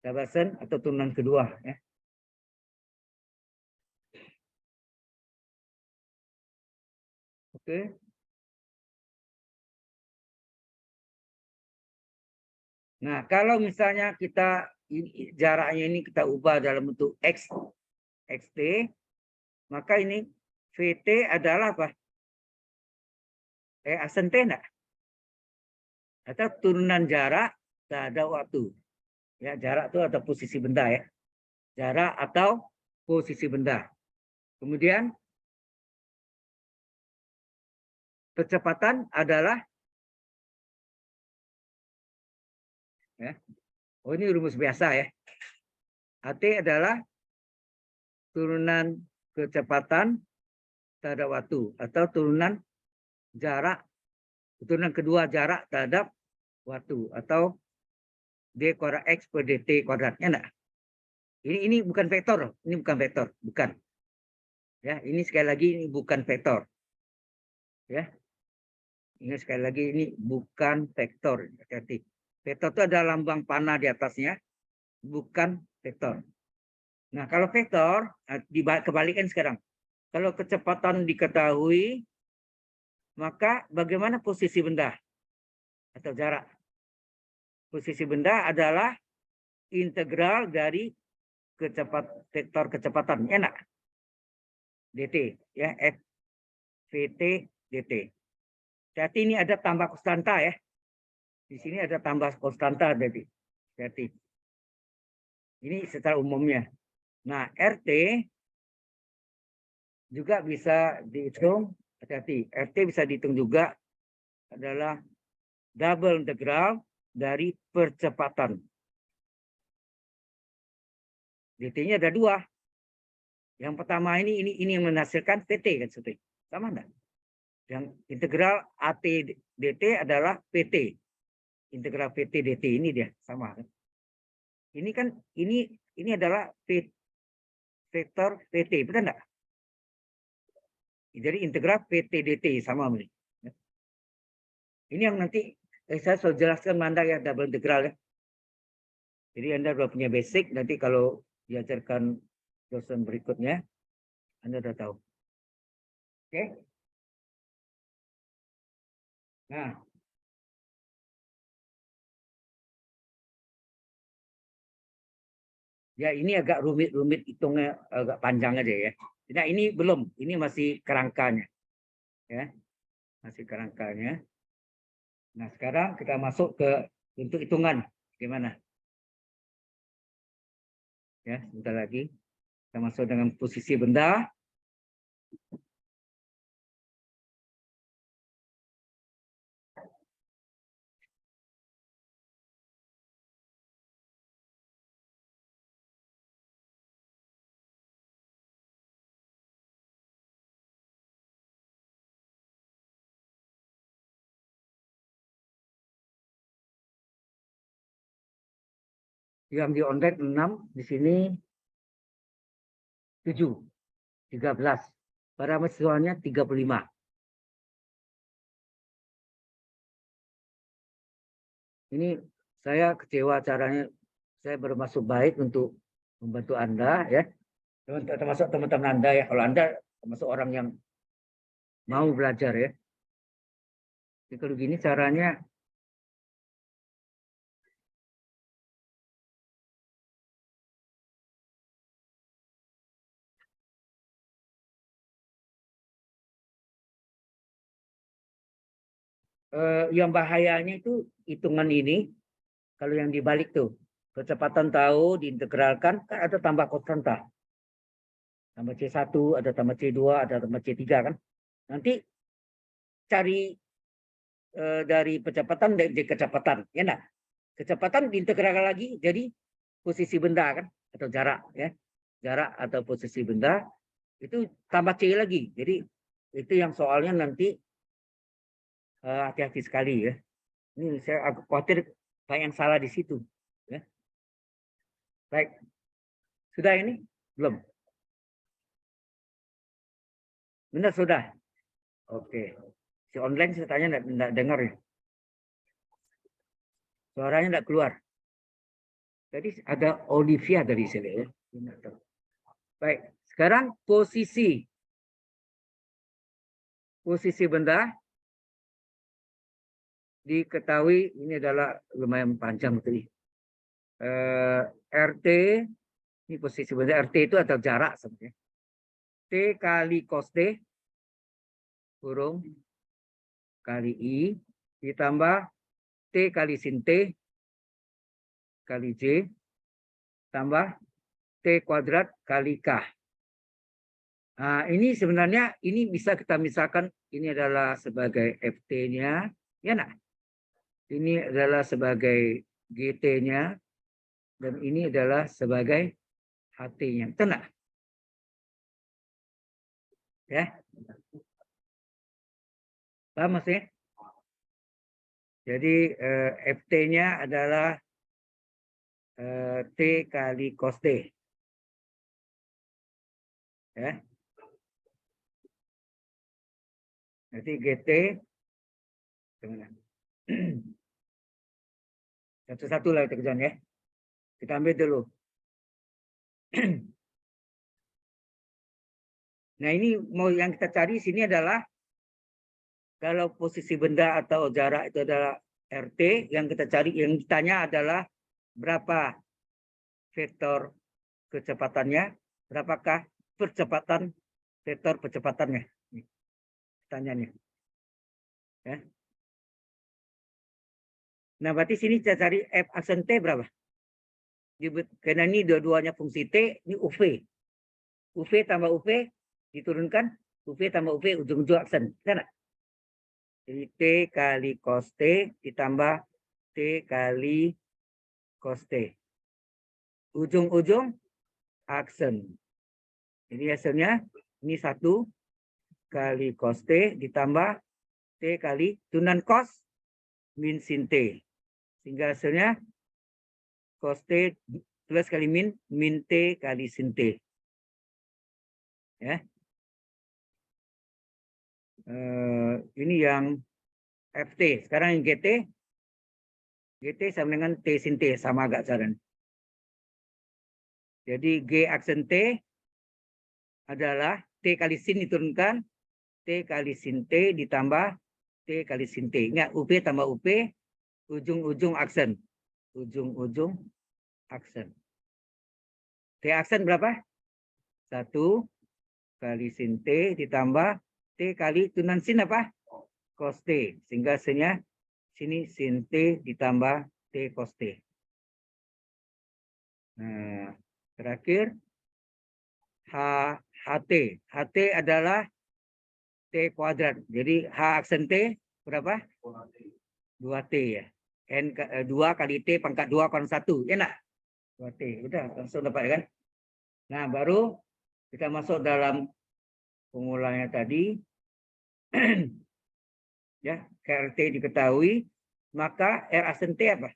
Double aksen atau turunan kedua ya. Oke. Nah, kalau misalnya kita jaraknya ini kita ubah dalam bentuk X, XT, maka ini VT adalah apa? Aksen T enggak? Atau turunan jarak terhadap waktu. Ya, jarak itu atau posisi benda ya. Jarak atau posisi benda. Kemudian kecepatan adalah ya. Oh, ini rumus biasa ya. AT adalah turunan kecepatan terhadap waktu atau turunan jarak, turunan kedua jarak terhadap waktu atau d kuadrat x per dt kuadratnya enggak? Ini bukan vektor, ini bukan vektor, bukan. Ya, ini sekali lagi ini bukan vektor. Ya. Ini sekali lagi ini bukan vektor. Hati-hati. Vektor itu ada lambang panah di atasnya, bukan vektor. Nah, kalau vektor kebalikan sekarang. Kalau kecepatan diketahui, maka bagaimana posisi benda atau jarak? Posisi benda adalah integral dari vektor kecepatan. Enak. dt ya, f vt dt. Berarti ini ada tambah konstanta ya. Di sini ada tambah konstanta jadi. Berarti ini secara umumnya. Nah, RT juga bisa dihitung. Hati-hati, RT bisa dihitung juga adalah double integral dari percepatan. dt-nya ada dua. Yang pertama ini yang menghasilkan VT kan seperti sama enggak? Yang integral AT dt adalah PT. Integral PT dt ini dia sama kan? Ini kan ini adalah vektor PT, benar enggak? Jadi integral PT dt sama ini. Ini yang nanti saya sudah jelaskan Anda ya double integral ya. Jadi Anda sudah punya basic, nanti kalau diajarkan dosen berikutnya Anda sudah tahu. Oke? Nah, ya ini agak rumit-rumit, hitungnya agak panjang aja ya. Nah, ini belum, ini masih kerangkanya. Ya. Masih kerangkanya. Nah, sekarang kita masuk ke untuk hitungan. Gimana? Ya, sebentar lagi. Kita masuk dengan posisi benda. Yang di onrek 6, di sini 7, 13. Para mahasiswanya 35. Ini saya kecewa caranya, saya bermaksud baik untuk membantu Anda ya. Termasuk teman-teman Anda ya. Kalau Anda termasuk orang yang mau belajar ya. Jadi kalau gini caranya yang bahayanya itu hitungan ini kalau yang dibalik tuh kecepatan tahu diintegralkan kan ada tambah konstanta. Tambah C1, ada tambah C2, ada tambah C3 kan. Nanti cari dari kecepatan dari kecepatan ya enggak? Kecepatan diintegralkan lagi jadi posisi benda kan atau jarak ya. Jarak atau posisi benda itu tambah C lagi. Jadi itu yang soalnya nanti hati-hati sekali ya. Ini saya agak khawatir banyak yang salah di situ. Ya. Baik. Sudah ini? Belum? Benar sudah? Oke. Si online saya tanya enggak dengar ya. Suaranya enggak keluar. Tadi ada Olivia dari sini ya. Baik. Sekarang posisi benda diketahui ini adalah lumayan panjang betul. RT ini posisi benda, RT itu atau jarak sebenarnya. T kali cos D kurung kali I ditambah T kali sin T kali J tambah T kuadrat kali K. Nah, ini sebenarnya ini bisa kita misalkan ini adalah sebagai FT-nya, ya nak? Ini adalah sebagai GT-nya dan ini adalah sebagai HT-nya. Tenang. Ya. Paham maksudnya? Jadi FT-nya adalah T kali cos D. Ya. Nanti GT satu-satu lah kita kerjaan ya. Kita ambil dulu. Nah, ini mau yang kita cari sini adalah kalau posisi benda atau jarak itu adalah RT, yang kita cari, yang ditanya adalah berapa vektor kecepatannya, berapakah percepatan vektor percepatannya. Pertanyaannya. Ya. Nah, berarti sini kita cari F aksen T berapa? Karena ini dua-duanya fungsi T, ini UV. UV tambah UV diturunkan, UV tambah UV ujung-ujung aksen. Kan? Jadi T kali cos T ditambah T kali cos T. Ujung-ujung aksen. Jadi hasilnya ini 1 kali cos T ditambah T kali turunan cos min sin T. Sehingga hasilnya cos T plus kali min T kali sin T. Ya. Ini yang FT. Sekarang yang GT. GT sama dengan T sin T. Sama agak jalan. Jadi G aksen T adalah T kali sin diturunkan. T kali sin T ditambah T kali sin T. Ingat UP tambah UP. Ujung-ujung aksen. Ujung-ujung aksen. T aksen berapa? 1 kali sin T ditambah T kali turunan sin apa? Cos T. Sehingga hasilnya sini sin T ditambah T cos T. Nah, terakhir HT. HT adalah T kuadrat. Jadi H aksen T berapa? 2T ya. N 2 kali T pangkat 2 kurang 1. Ya enggak? 2T. Udah langsung dapat kan? Nah, baru kita masuk dalam pengulangannya tadi. Ya, KRT diketahui, maka R aksen T apa?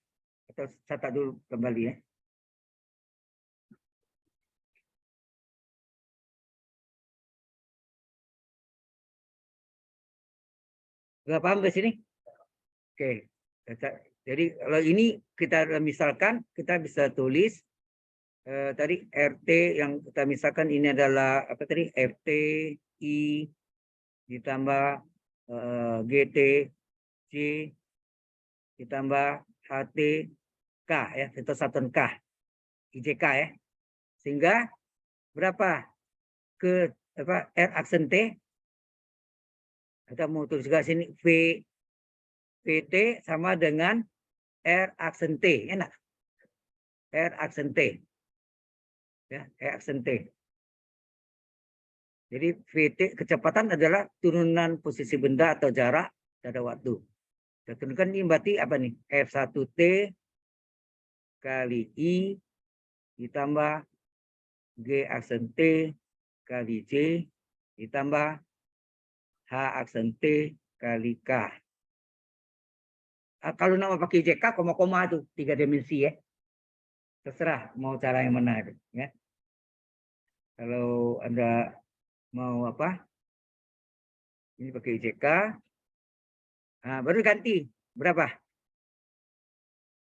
Atau catat dulu kembali ya. Sudah paham ke sini? Oke. Jadi kalau ini kita misalkan, kita bisa tulis tadi RT yang kita misalkan ini adalah apa tadi? FT I ditambah GT J ditambah HT K ya, vektor satuan K IJK ya. Sehingga berapa ke apa R aksen T? Kita mau tulis juga sini VT sama dengan R aksen T, enak. R aksen T. Ya, R aksen T. Jadi VT kecepatan adalah turunan posisi benda atau jarak pada waktu. Kita turunkan ini berarti apa nih? F1T kali I ditambah G aksen T kali J ditambah H aksen T kali K. Kalau nama pakai JK koma-koma itu 3 dimensi ya. Terserah mau cara yang mana itu ya. Kalau Anda mau apa? Ini pakai JK. Nah, baru ganti berapa?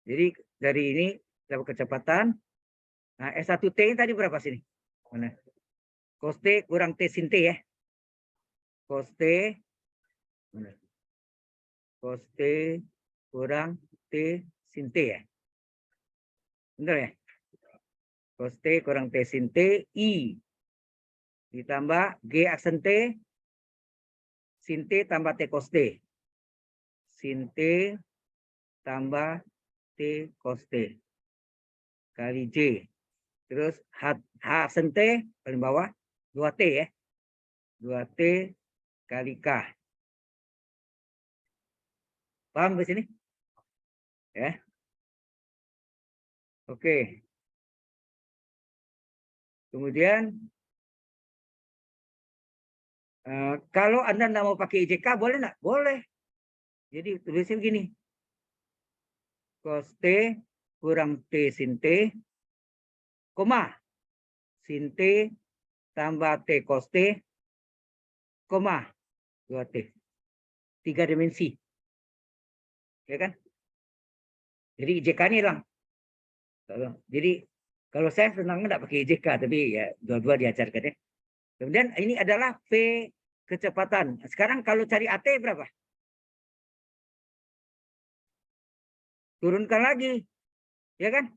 Jadi dari ini dapat kecepatan. Nah, S1T ini tadi berapa sini? Mana? Cos T kurang T sin T ya. Cos T mana? Cos T kurang T sin T ya. Benar ya? Cos T kurang T sin T I ditambah G aksen T sin T tambah T cos T. Sin T tambah T cos T kali J. Terus H aksen T paling bawah 2T ya. 2T kali K. Paham ke sini? Ya. Oke. Kemudian kalau Anda tidak mau pakai IJK boleh enggak? Boleh. Jadi tulisnya begini. Cos T kurang T sin T, koma. Sin T tambah T cos T, koma. 2T. 3 dimensi. Ya kan? Jadi IJK-nya hilang. Jadi kalau saya senang enggak pakai IJK, tapi ya dua-dua diajarkan ya. Kemudian ini adalah V kecepatan. Sekarang kalau cari AT berapa? Turunkan lagi. Ya kan?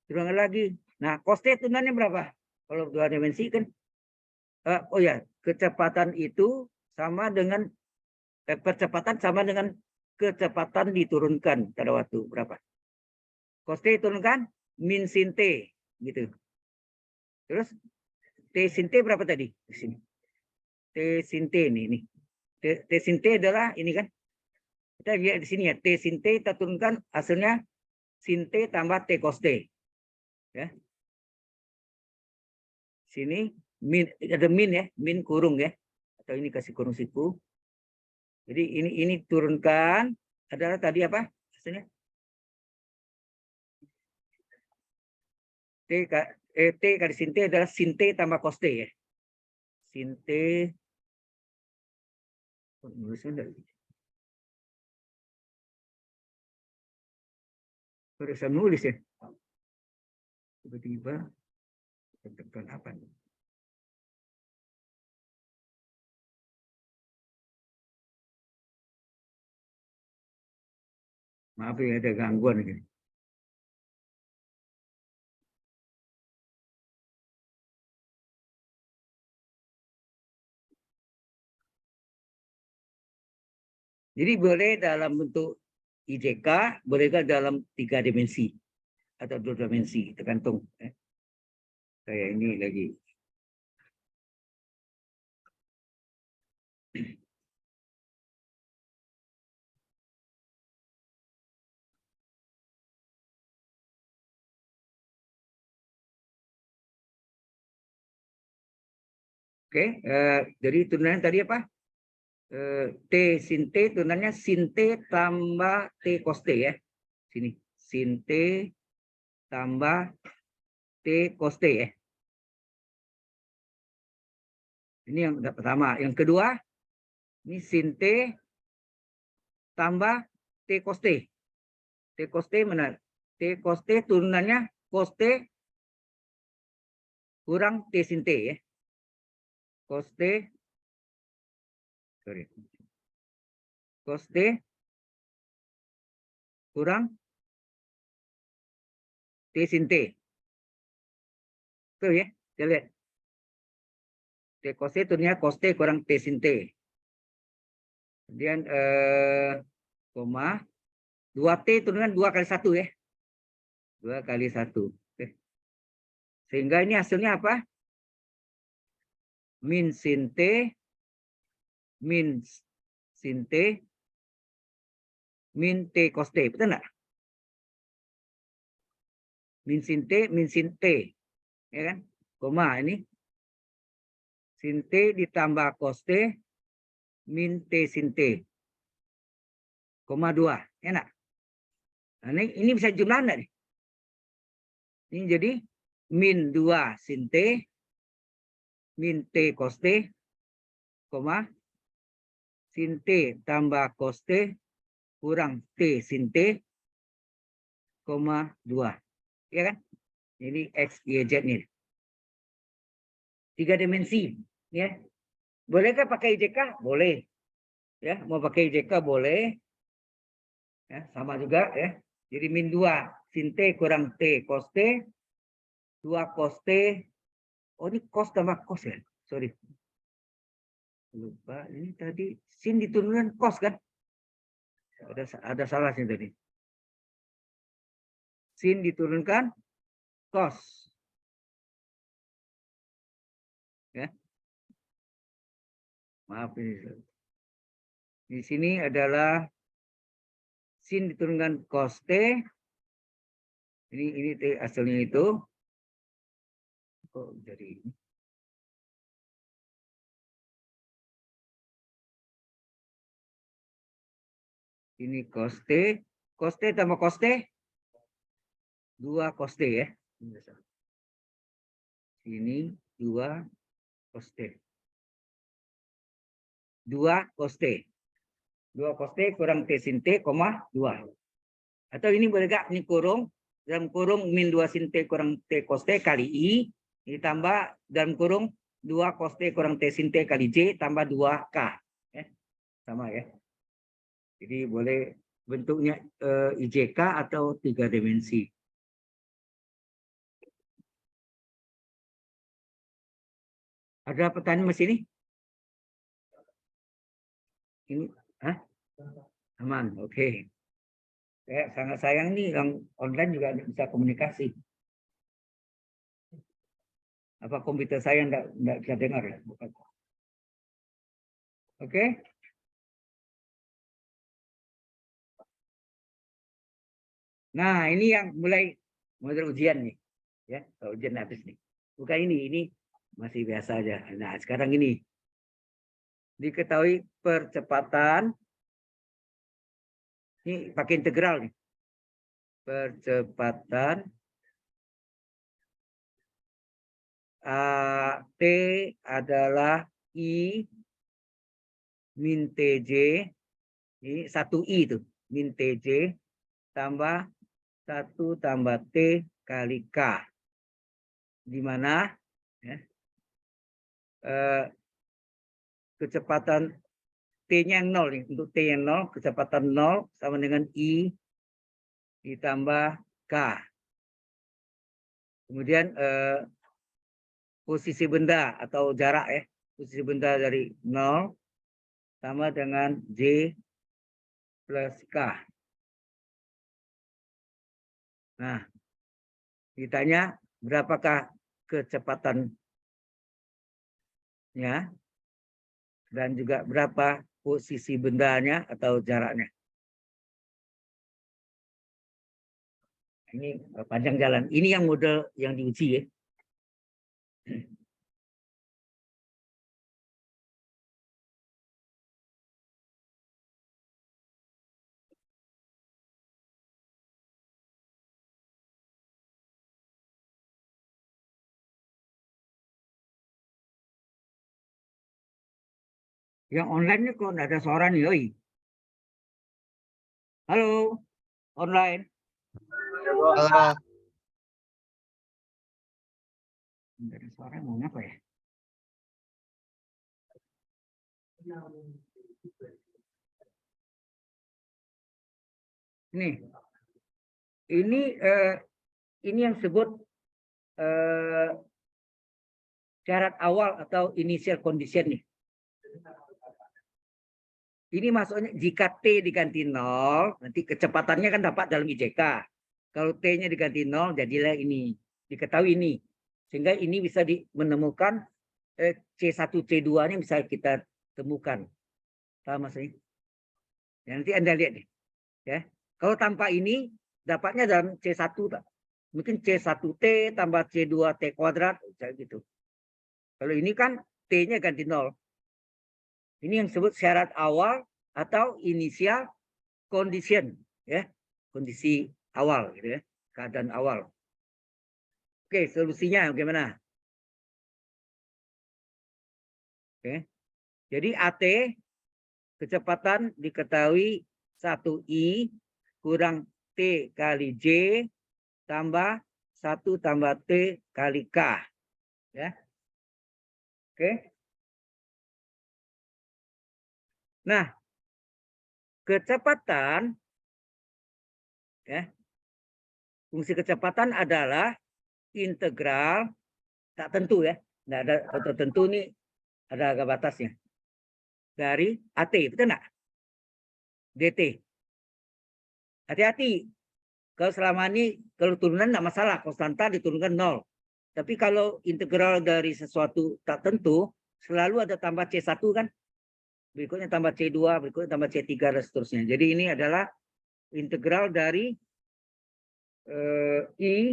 Turunkan lagi. Nah, cos T turunannya berapa? Kalau dua dimensi kan. Oh ya, kecepatan itu sama dengan percepatan sama dengan kecepatan diturunkan pada waktu berapa? Cos T turunkan min sin T gitu. Terus T sin T berapa tadi? Di sini. T sin T ini. T sin T adalah ini kan. Kita lihat di sini ya. T sin T kita turunkan hasilnya sin T tambah T cos T. Ya. Sini min, ada min ya, min kurung ya. Atau ini kasih kurung siku. Jadi ini turunkan adalah tadi apa? Hasilnya T kali sin T adalah sin T tambah cos T ya. Sin T. Bisa nulis ya. Tiba-tiba tekan apa nih? Maaf ya, ada gangguan ini. Jadi boleh dalam bentuk IJK, boleh juga dalam 3 dimensi atau 2 dimensi, tergantung. Kayak ini lagi. Oke, jadi turunan tadi apa? T sin T turunannya sin T tambah T cos T ya. Sini, sin T tambah T cos T ya. Ini yang pertama. Yang kedua, ini sin T tambah T cos T. T cos T mana? T cos T turunannya cos T kurang T sin T ya. Cos T, sorry. Cos T kurang T sin T. Tuh ya, kita lihat. T cos T turunnya cos T kurang T sin T. Kemudian koma 2T turunkan 2 kali 1 ya. 2 kali 1. Oke. Sehingga ini hasilnya apa? Min sin T min sin T min T cos T. Betul enggak? Min sin T min sin T. Ya kan? Koma ini. Sin T ditambah cos T min T sin T. Koma 2. Enak. Nah, ini bisa jumlah enggak nih? Ini jadi min 2 sin T min T cos T, koma, sin T tambah cos T kurang T sin T, koma 2. Ya kan? Jadi X, Y, Z nih. 3 dimensi. Ya. Bolehkah pakai IJK? Boleh. Ya, mau pakai IJK boleh. Ya, sama juga ya. Jadi min 2 sin T kurang T cos T, 2 cos T. Oh, ini cos tambah cos ya. Sorry. Lupa, ini tadi sin diturunkan cos kan? Ada salah sih tadi. Sin diturunkan cos. Ya. Maaf ini. Di sini adalah sin diturunkan cos T. Ini T hasilnya itu. Oh, jadi ini. Ini cos T. Cos T tambah cos T. 2 cos T ya. Ini 2 cos T. 2 cos T. 2 cos T kurang T sin T, 2. Atau ini boleh gak? Ini kurung. Dalam kurung min 2 sin T kurang T cos T kali I. Ditambah dalam kurung 2 cos T kurang T sin T kali J tambah 2K. Ya. Sama ya. Jadi boleh bentuknya IJK atau 3 dimensi. Ada pertanyaan Mas ini? Ini, hah? Aman, oke. Sangat sayang nih yang online juga nggak bisa komunikasi. Apa komputer saya nggak bisa dengar ya? Bukan. Oke. Nah, ini yang mulai ujian nih. Ya, ujian habis nih. Bukan ini masih biasa aja. Nah, sekarang ini diketahui percepatan. Ini pakai integral nih. Percepatan T adalah I min TJ. Ini 1I itu. Min TJ tambah 1 tambah T kali K. Di mana ya, kecepatan T-nya yang 0 nih. Untuk T yang 0, kecepatan 0 sama dengan I ditambah K. Kemudian posisi benda atau jarak ya. Posisi benda dari 0 sama dengan J plus K. Nah, ditanya berapakah kecepatannya dan juga berapa posisi bendanya atau jaraknya. Ini panjang jalan. Ini yang model yang diuji ya. Yang online-nya kok nggak ada suara nih, oi. Halo, online. Halo. Nggak ada suara, mau apa ya? Ini yang sebut syarat awal atau initial condition nih. Ini maksudnya jika T diganti 0, nanti kecepatannya kan dapat dalam IJK. Kalau T-nya diganti 0, jadilah ini. Diketahui ini. Sehingga ini bisa menemukan C1, C2-nya bisa kita temukan. Paham maksudnya? Ya, nanti Anda lihat nih. Ya. Kalau tanpa ini, dapatnya dalam C1. Mungkin C1T tambah C2T kuadrat. Gitu. Kalau ini kan T-nya ganti 0. Ini yang disebut syarat awal atau initial condition, ya, kondisi awal, gitu ya, keadaan awal. Oke, solusinya bagaimana? Oke, jadi AT kecepatan diketahui 1I kurang T kali J tambah 1 tambah T kali K, ya. Oke. Nah, kecepatan, ya, fungsi kecepatan adalah integral tak tentu ya, nggak ada tertentu nih, ada agak batasnya dari AT, betul nggak? DT. Hati-hati, kalau selama ini kalau turunan nggak masalah, konstanta diturunkan 0. Tapi kalau integral dari sesuatu tak tentu, selalu ada tambah C1 kan, berikutnya tambah C2, berikutnya tambah C3 dan seterusnya. Jadi ini adalah integral dari I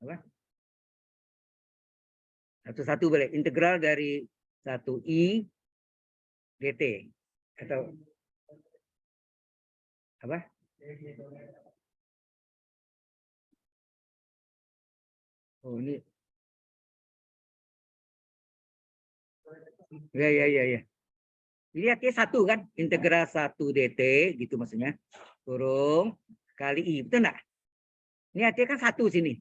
apa? Satu-satu boleh, integral dari 1I dt atau apa? Oh ini ya. Lihat ya satu kan, integral 1 dt gitu maksudnya, kurung kali I, betul enggak? Ini artinya kan satu sini.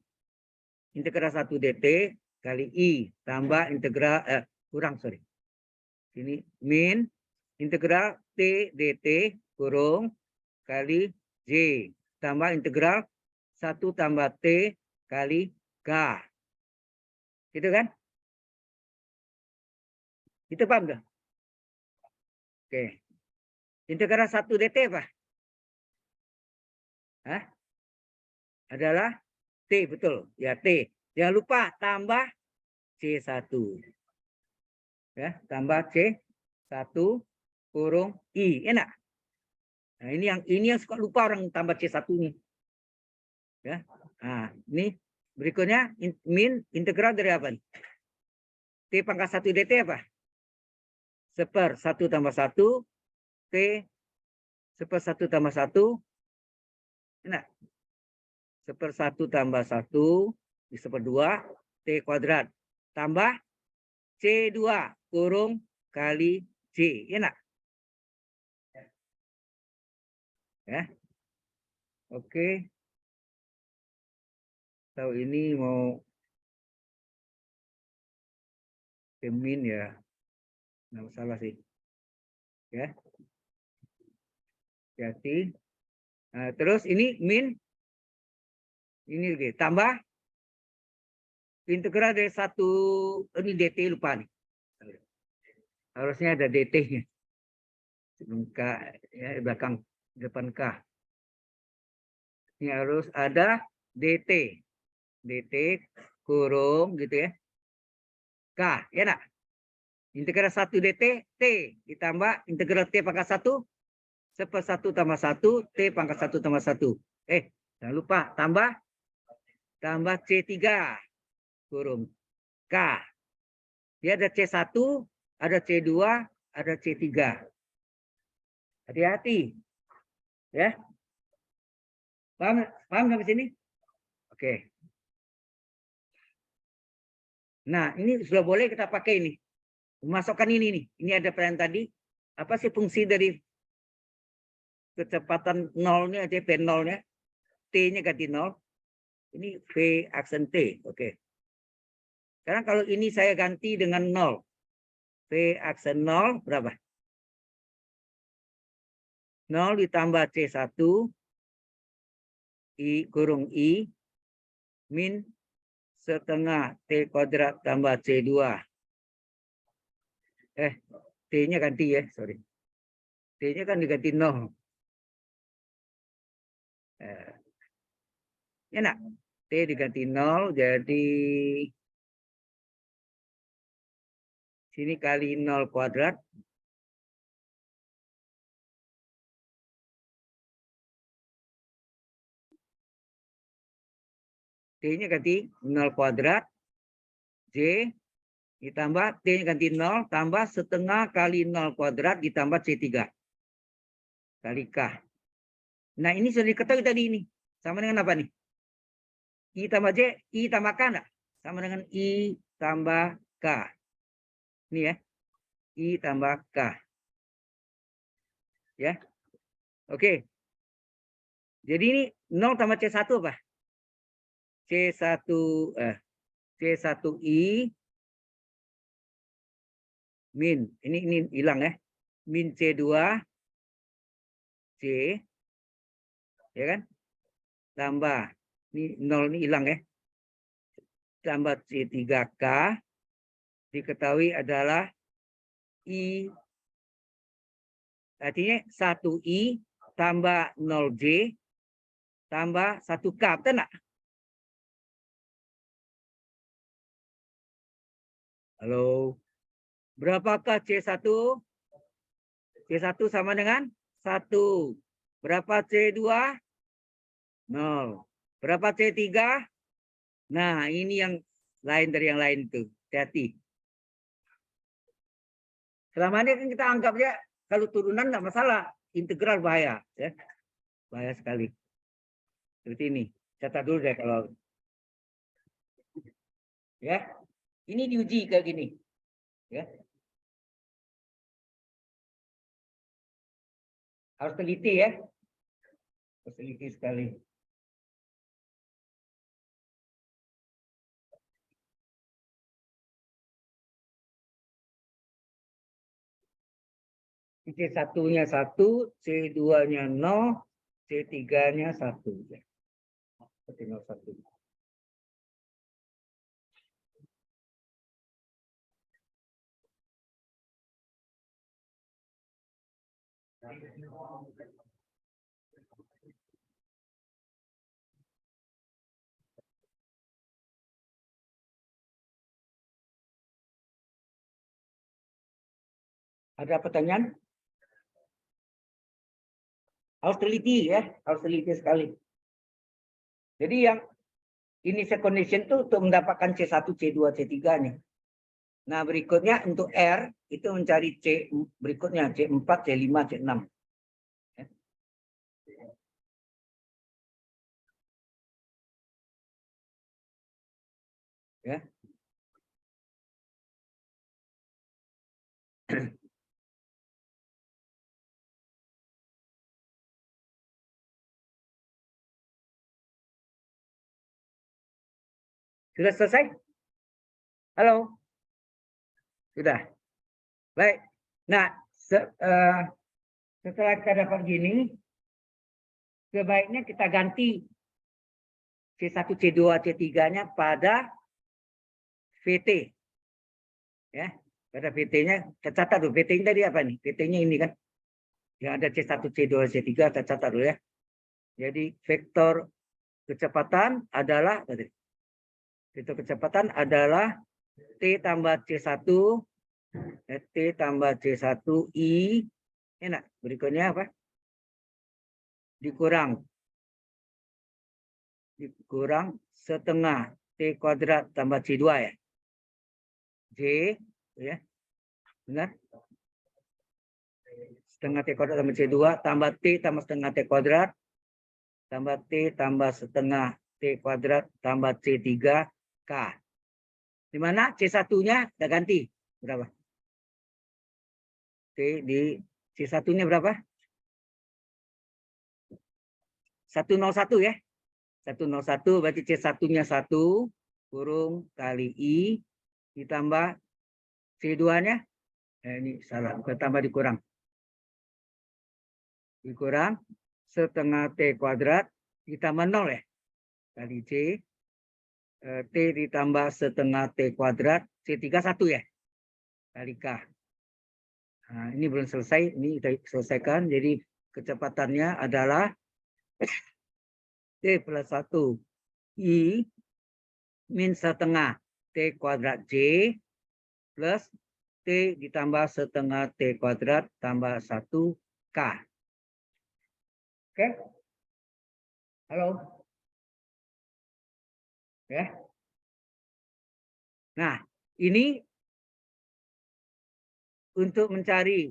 Integral 1 dt kali I tambah integral kurang sorry. Ini min integral T dt kurung kali J tambah integral 1 tambah T kali K. Gitu kan? Itu paham nggak? Oke. Integral 1 dt apa? Hah? Adalah T, betul. Ya, T. Jangan lupa tambah C1. Ya, tambah C1 kurung I. Enak? Nah, ini yang suka lupa orang tambah C1 nih. Ya. Nah, ini berikutnya min integral dari apa nih? T pangkat 1 dt apa? 1/1 tambah 1 T 1/1 tambah 1. Enak? 1/1 tambah 1 di 1/2 T kuadrat tambah C2 kurung kali J. Enak? Ya. Oke. Tahu ini mau min ya. Nggak masalah sih. Ya. Jadi nah, terus ini min ini lagi tambah integral dari 1 ini dt lupa nih. Harusnya ada dt-nya. K ya belakang depan K. Ini harus ada dt. dt kurung gitu ya. K, ya nak? Integral 1 dt T ditambah integral T pangkat 1 1/1 tambah 1 T pangkat 1 tambah 1. Jangan lupa tambah C3 kurung K. Dia ada C1, ada C2, ada C3. Hati-hati. Ya. Paham sampai sini? Oke. Nah, ini sudah boleh kita pakai ini. Masukkan ini nih. Ini ada pertanyaan tadi. Apa sih fungsi dari kecepatan nolnya, V nolnya? T-nya ganti 0. Ini V aksen T. Oke. Sekarang kalau ini saya ganti dengan 0. V aksen 0 berapa? 0 ditambah C1 I kurung I min setengah T kuadrat tambah C2. T-nya ganti ya, sorry. T-nya kan diganti 0. Enak. T diganti 0, jadi sini kali 0 kuadrat. T-nya ganti 0 kuadrat. J ditambah T-nya ganti 0, tambah setengah kali 0 kuadrat ditambah C3. Kali K. Nah, ini sudah diketahui tadi ini. Sama dengan apa nih? I tambah J, I tambah K enggak? Sama dengan I tambah K. Ini ya. I tambah K. Ya. Oke. Jadi ini 0 tambah C1 apa? C1I min. Ini hilang ya. Min C2 C. Ya kan? Tambah. Ini 0 ini hilang ya. Tambah C3K. Diketahui adalah I. Artinya 1I tambah 0J tambah 1K. Betul enggak? Halo. Berapakah C1? C1 sama dengan 1. Berapa C2? 0. Berapa C3? Nah, ini yang lain dari yang lain tuh. Hati-hati. Selama ini kan kita anggap ya, kalau turunan nggak masalah. Integral bahaya. Ya. Bahaya sekali. Seperti ini. Catat dulu deh kalau. Ya. Ini diuji kayak gini. Ya. Harus teliti ya. Harus teliti sekali. C1-nya 1, C2-nya 0, C3-nya 1. Tinggal 1. Ada pertanyaan? Harus teliti ya, harus teliti sekali. Jadi yang initial condition itu untuk mendapatkan C1, C2, C3-nya. Nah, berikutnya untuk R itu mencari C berikutnya C4, C5, C6. Ya. Sudah selesai? Halo? Sudah. Baik. Nah, setelah kita dapat gini, sebaiknya kita ganti C1, C2, C3-nya pada VT. Ya, pada VT-nya tercatat dulu. VT-nya tadi apa nih? VT-nya ini kan. Yang ada C1, C2, C3 tercatat dulu ya. Jadi vektor kecepatan adalah vektor kecepatan adalah T tambah C1 T tambah C1 I. Enak. Berikutnya apa? Dikurang setengah T kuadrat tambah C2 ya. J ya. Benar? Setengah T kuadrat tambah C2 tambah T tambah setengah T kuadrat tambah T tambah setengah T kuadrat tambah C3 K. Di mana C1-nya kita ganti berapa? T di C1-nya berapa? 101 ya. 101 berarti C1-nya 1 kurung kali I ditambah C2-nya. Ini salah, tambah dikurang. Dikurang setengah T kuadrat ditambah 0 ya. Kali C. T ditambah setengah T kuadrat. C3 1 ya. Kali K. Nah, ini belum selesai. Ini kita selesaikan. Jadi kecepatannya adalah T plus 1 I min setengah T kuadrat J plus T ditambah setengah T kuadrat tambah 1 K. Oke? Halo? Ya. Nah, ini untuk mencari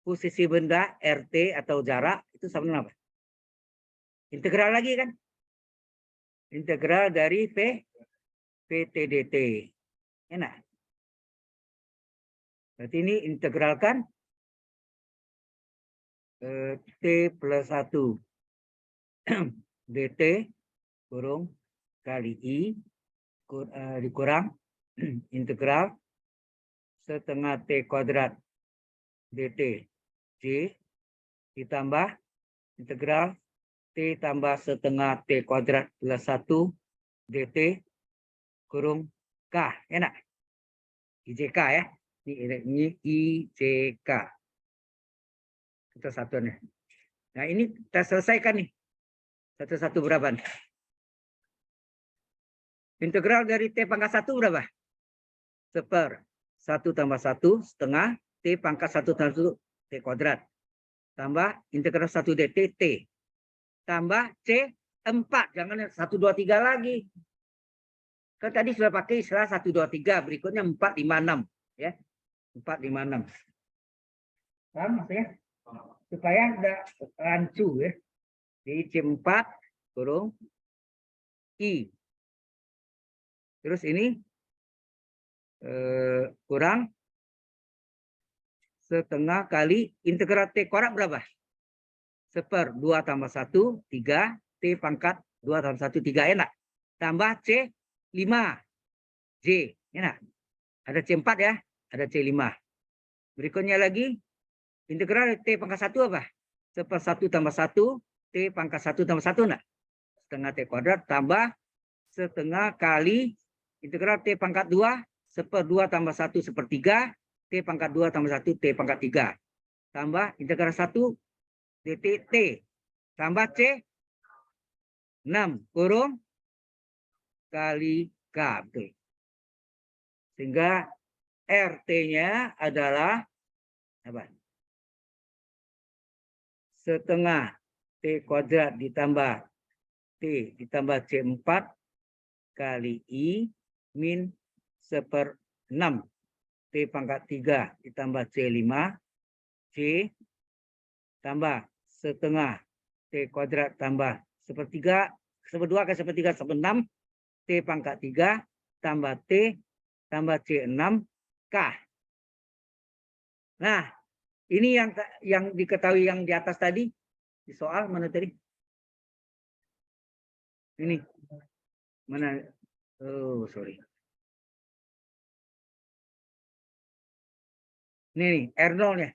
posisi benda RT atau jarak itu sama dengan apa? Integral lagi kan? Integral dari PT dt. Enak. Berarti ini integralkan T plus 1 dt kurung kali I dikurang integral setengah T kuadrat dt J ditambah integral T tambah setengah T kuadrat plus 1 dt kurung K. Enak. IJK ya. Ini IJK. Itu satunya. Nah ini kita selesaikan nih. Satu-satu berapa nih? Integral dari T pangkat 1 berapa? 1/1 tambah 1 setengah T pangkat 1 tambah 1 T kuadrat. Tambah integral 1 dt T. Tambah C 4. Jangan 1, 2, 3 lagi. Kan tadi sudah pakai istilah 1, 2, 3. Berikutnya 4, 5, 6. Ya. 4, 5, 6. Paham maksudnya? Supaya ada rancu ya. Jadi C4 kurung I. Terus ini kurang setengah kali integral T kuadrat berapa? 1/2 tambah 1, 3. T pangkat 2 tambah 1, 3. Enak. Tambah C 5. J. Enak. Ada C4 ya. Ada C5. Berikutnya lagi Integral T pangkat 1 apa? 1/1 tambah 1, T pangkat 1 tambah 1 enggak? Setengah T kuadrat tambah setengah kali integral T pangkat 2, 1/2 tambah 1 1/3, T pangkat 2 tambah 1, T pangkat 3. Tambah integral 1, dt T. Tambah C, 6 kurung kali K. Betul. Sehingga RT-nya adalah apa? Setengah T kuadrat ditambah T ditambah C4 kali I min 1/6 T pangkat 3 ditambah C5 C tambah setengah T kuadrat tambah 1/3 1/2 ke 1/3 1/6 T pangkat 3 tambah T tambah C6 K. Nah, ini yang diketahui yang di atas tadi. Di soal mana tadi? Ini. Mana? Oh, sorry. Ini nih, R0-nya.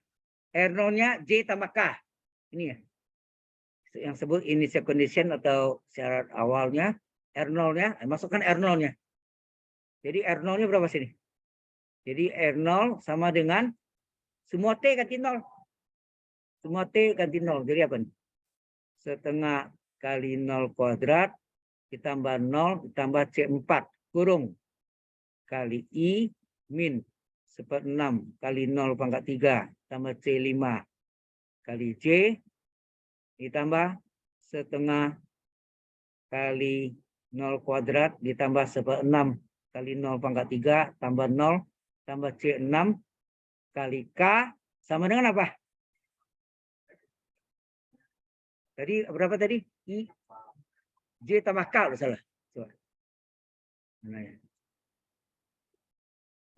R0-nya J tambah K. Ini ya. Yang sebut initial condition atau syarat awalnya. R0-nya, masukkan R0-nya. Jadi R0-nya berapa sini? Jadi R0 sama dengan semua T ganti 0. Semua T ganti 0. Jadi apa nih? Setengah kali 0 kuadrat ditambah 0 ditambah C4 kurung kali I min 1/6 kali 0 pangkat 3 tambah C5 kali J ditambah setengah kali 0 kuadrat ditambah 1/6 kali 0 pangkat 3 tambah 0 tambah C6 kali K sama dengan apa? Tadi berapa tadi? I J tambah K udah salah. Coba. Mana ya?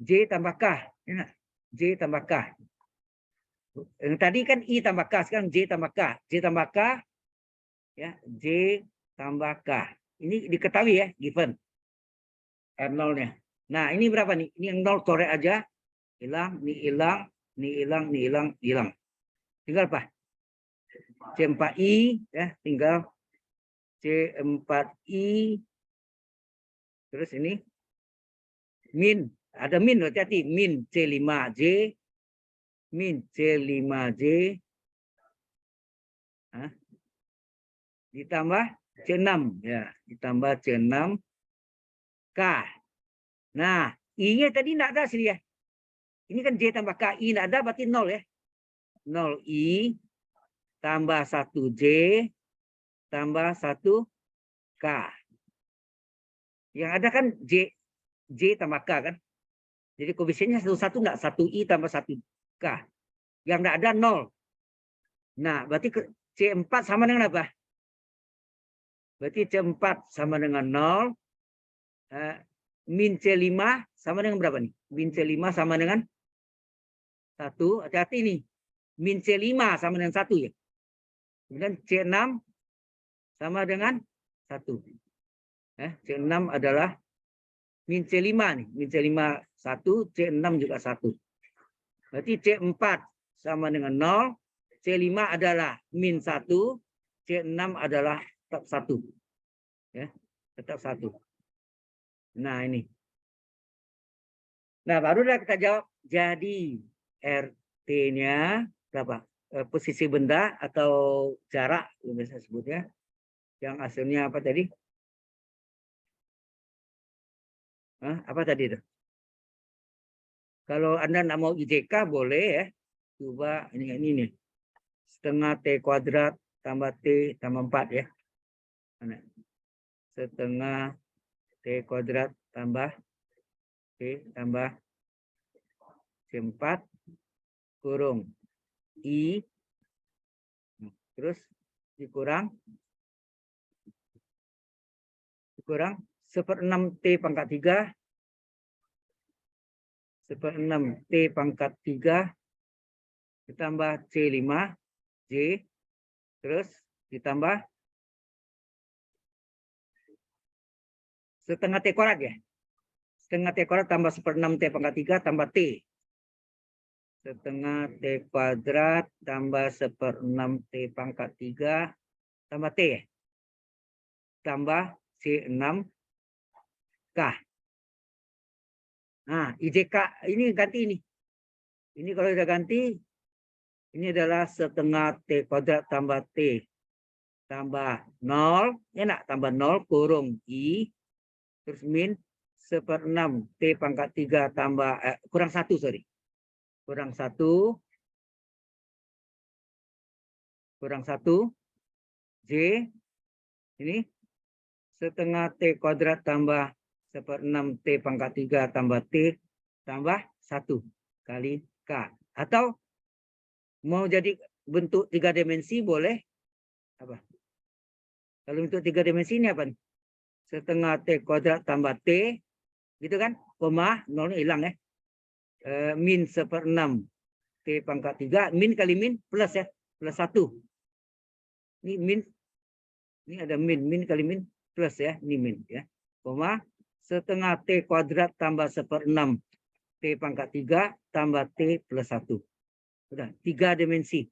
J tambah K. Ya, J tambah K. Yang tadi kan I tambah K, sekarang J tambah K. J tambah K, ya, J tambah K. Ini diketahui ya, given. R0-nya. Nah, ini berapa nih? Ini yang 0 korek aja. Hilang, ini hilang, ini hilang, ini hilang, hilang. Tinggal apa? C4I, ya, tinggal C4I. Terus ini min, ada min, hati-hati, min C5J, min C5J, nah, ditambah C6, ya, ditambah C6 K. Nah, I-nya tadi tidak ada sini ya. Ini kan J tambah K, I tidak ada berarti 0 ya. 0 I tambah 1 J tambah 1 K. Yang ada kan J tambah K kan. Jadi koefisiennya 1 enggak, 1 I tambah 1 K. Yang enggak ada 0. Nah, berarti C4 sama dengan apa? Berarti C4 sama dengan 0. Min C5 sama dengan berapa nih? Min C5 sama dengan 1. Hati-hati nih. Min C5 sama dengan 1 ya. Kemudian C6 sama dengan 1. C6 adalah min C5 nih. Min C5 1, C6 juga 1. Berarti C4 sama dengan 0. C5 adalah min 1. C6 adalah tetap 1. Ya, tetap 1. Nah, ini. Nah, barulah kita jawab. Jadi, RT-nya berapa? Posisi benda atau jarak, biasa sebutnya. Yang hasilnya apa tadi? Apa tadi itu? Kalau Anda nggak mau IJK boleh ya. Coba ini nih. Setengah T kuadrat tambah T tambah 4 ya. Setengah T kuadrat tambah T tambah C4 kurung I. Terus dikurang 1/6 T pangkat 3. 1/6 T pangkat 3 ditambah C5 J terus ditambah setengah T kuadrat ya. Setengah T kuadrat tambah 1/6 T pangkat 3 tambah T. setengah T kuadrat tambah 1/6 T pangkat 3 tambah T ya? Tambah C6K. Nah, IJK ini ganti ini. Ini kalau sudah ganti, ini adalah setengah T kuadrat tambah T tambah 0, enak, tambah 0 kurung I, terus min 1/6 T pangkat 3 tambah, kurang 1, sorry. Kurang 1, J, ini setengah T kuadrat tambah 1/6 T pangkat 3 tambah T tambah 1 kali K. Atau mau jadi bentuk 3 dimensi boleh. Apa? Kalau bentuk 3 dimensi ini apa? Setengah T kuadrat tambah T, gitu kan? Koma, 0 hilang ya. Min 1/6 T pangkat 3, min kali min plus ya, plus 1. Ini min, ini ada min kali min plus ya, ini min ya. Koma, setengah T kuadrat tambah 1/6 T pangkat 3 tambah T plus 1. Udah, 3 dimensi.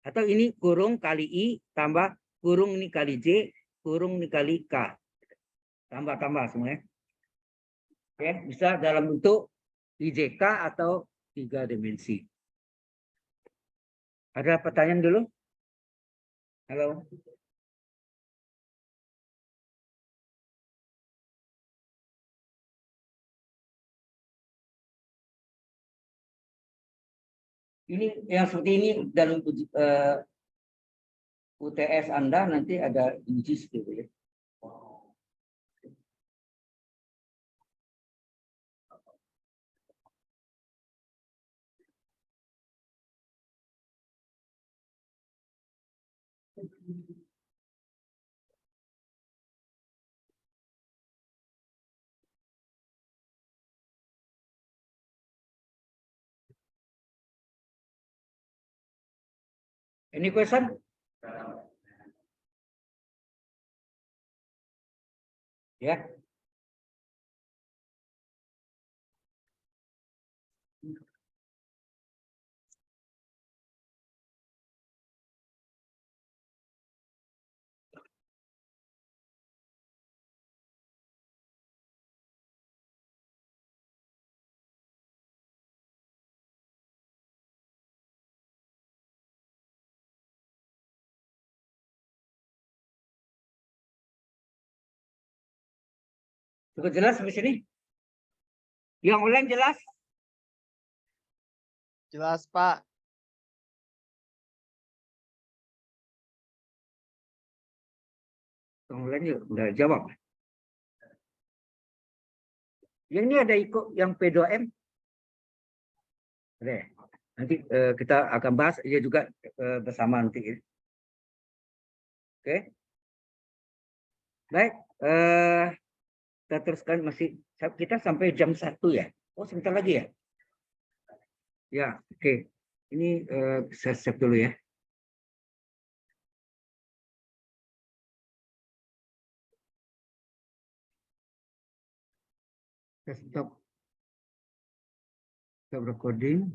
Atau ini kurung kali I tambah kurung ini kali J, kurung ini kali K. Tambah-tambah semuanya. Oke, bisa dalam bentuk IJK atau 3 dimensi. Ada pertanyaan dulu? Halo? Ini yang seperti ini dalam UTS Anda nanti ada uji gitu ya. Any question? Ya. Cukup jelas sampai sini? Yang online jelas? Jelas, Pak. Yang online juga udah jawab. Yang ini ada ikut yang P2M? Oke. Nanti kita akan bahas dia juga bersama nanti. Oke. Baik. Kita teruskan masih kita sampai jam 1 ya. Oh, sebentar lagi ya. Ya, oke. Ini saya save dulu ya. Stop recording.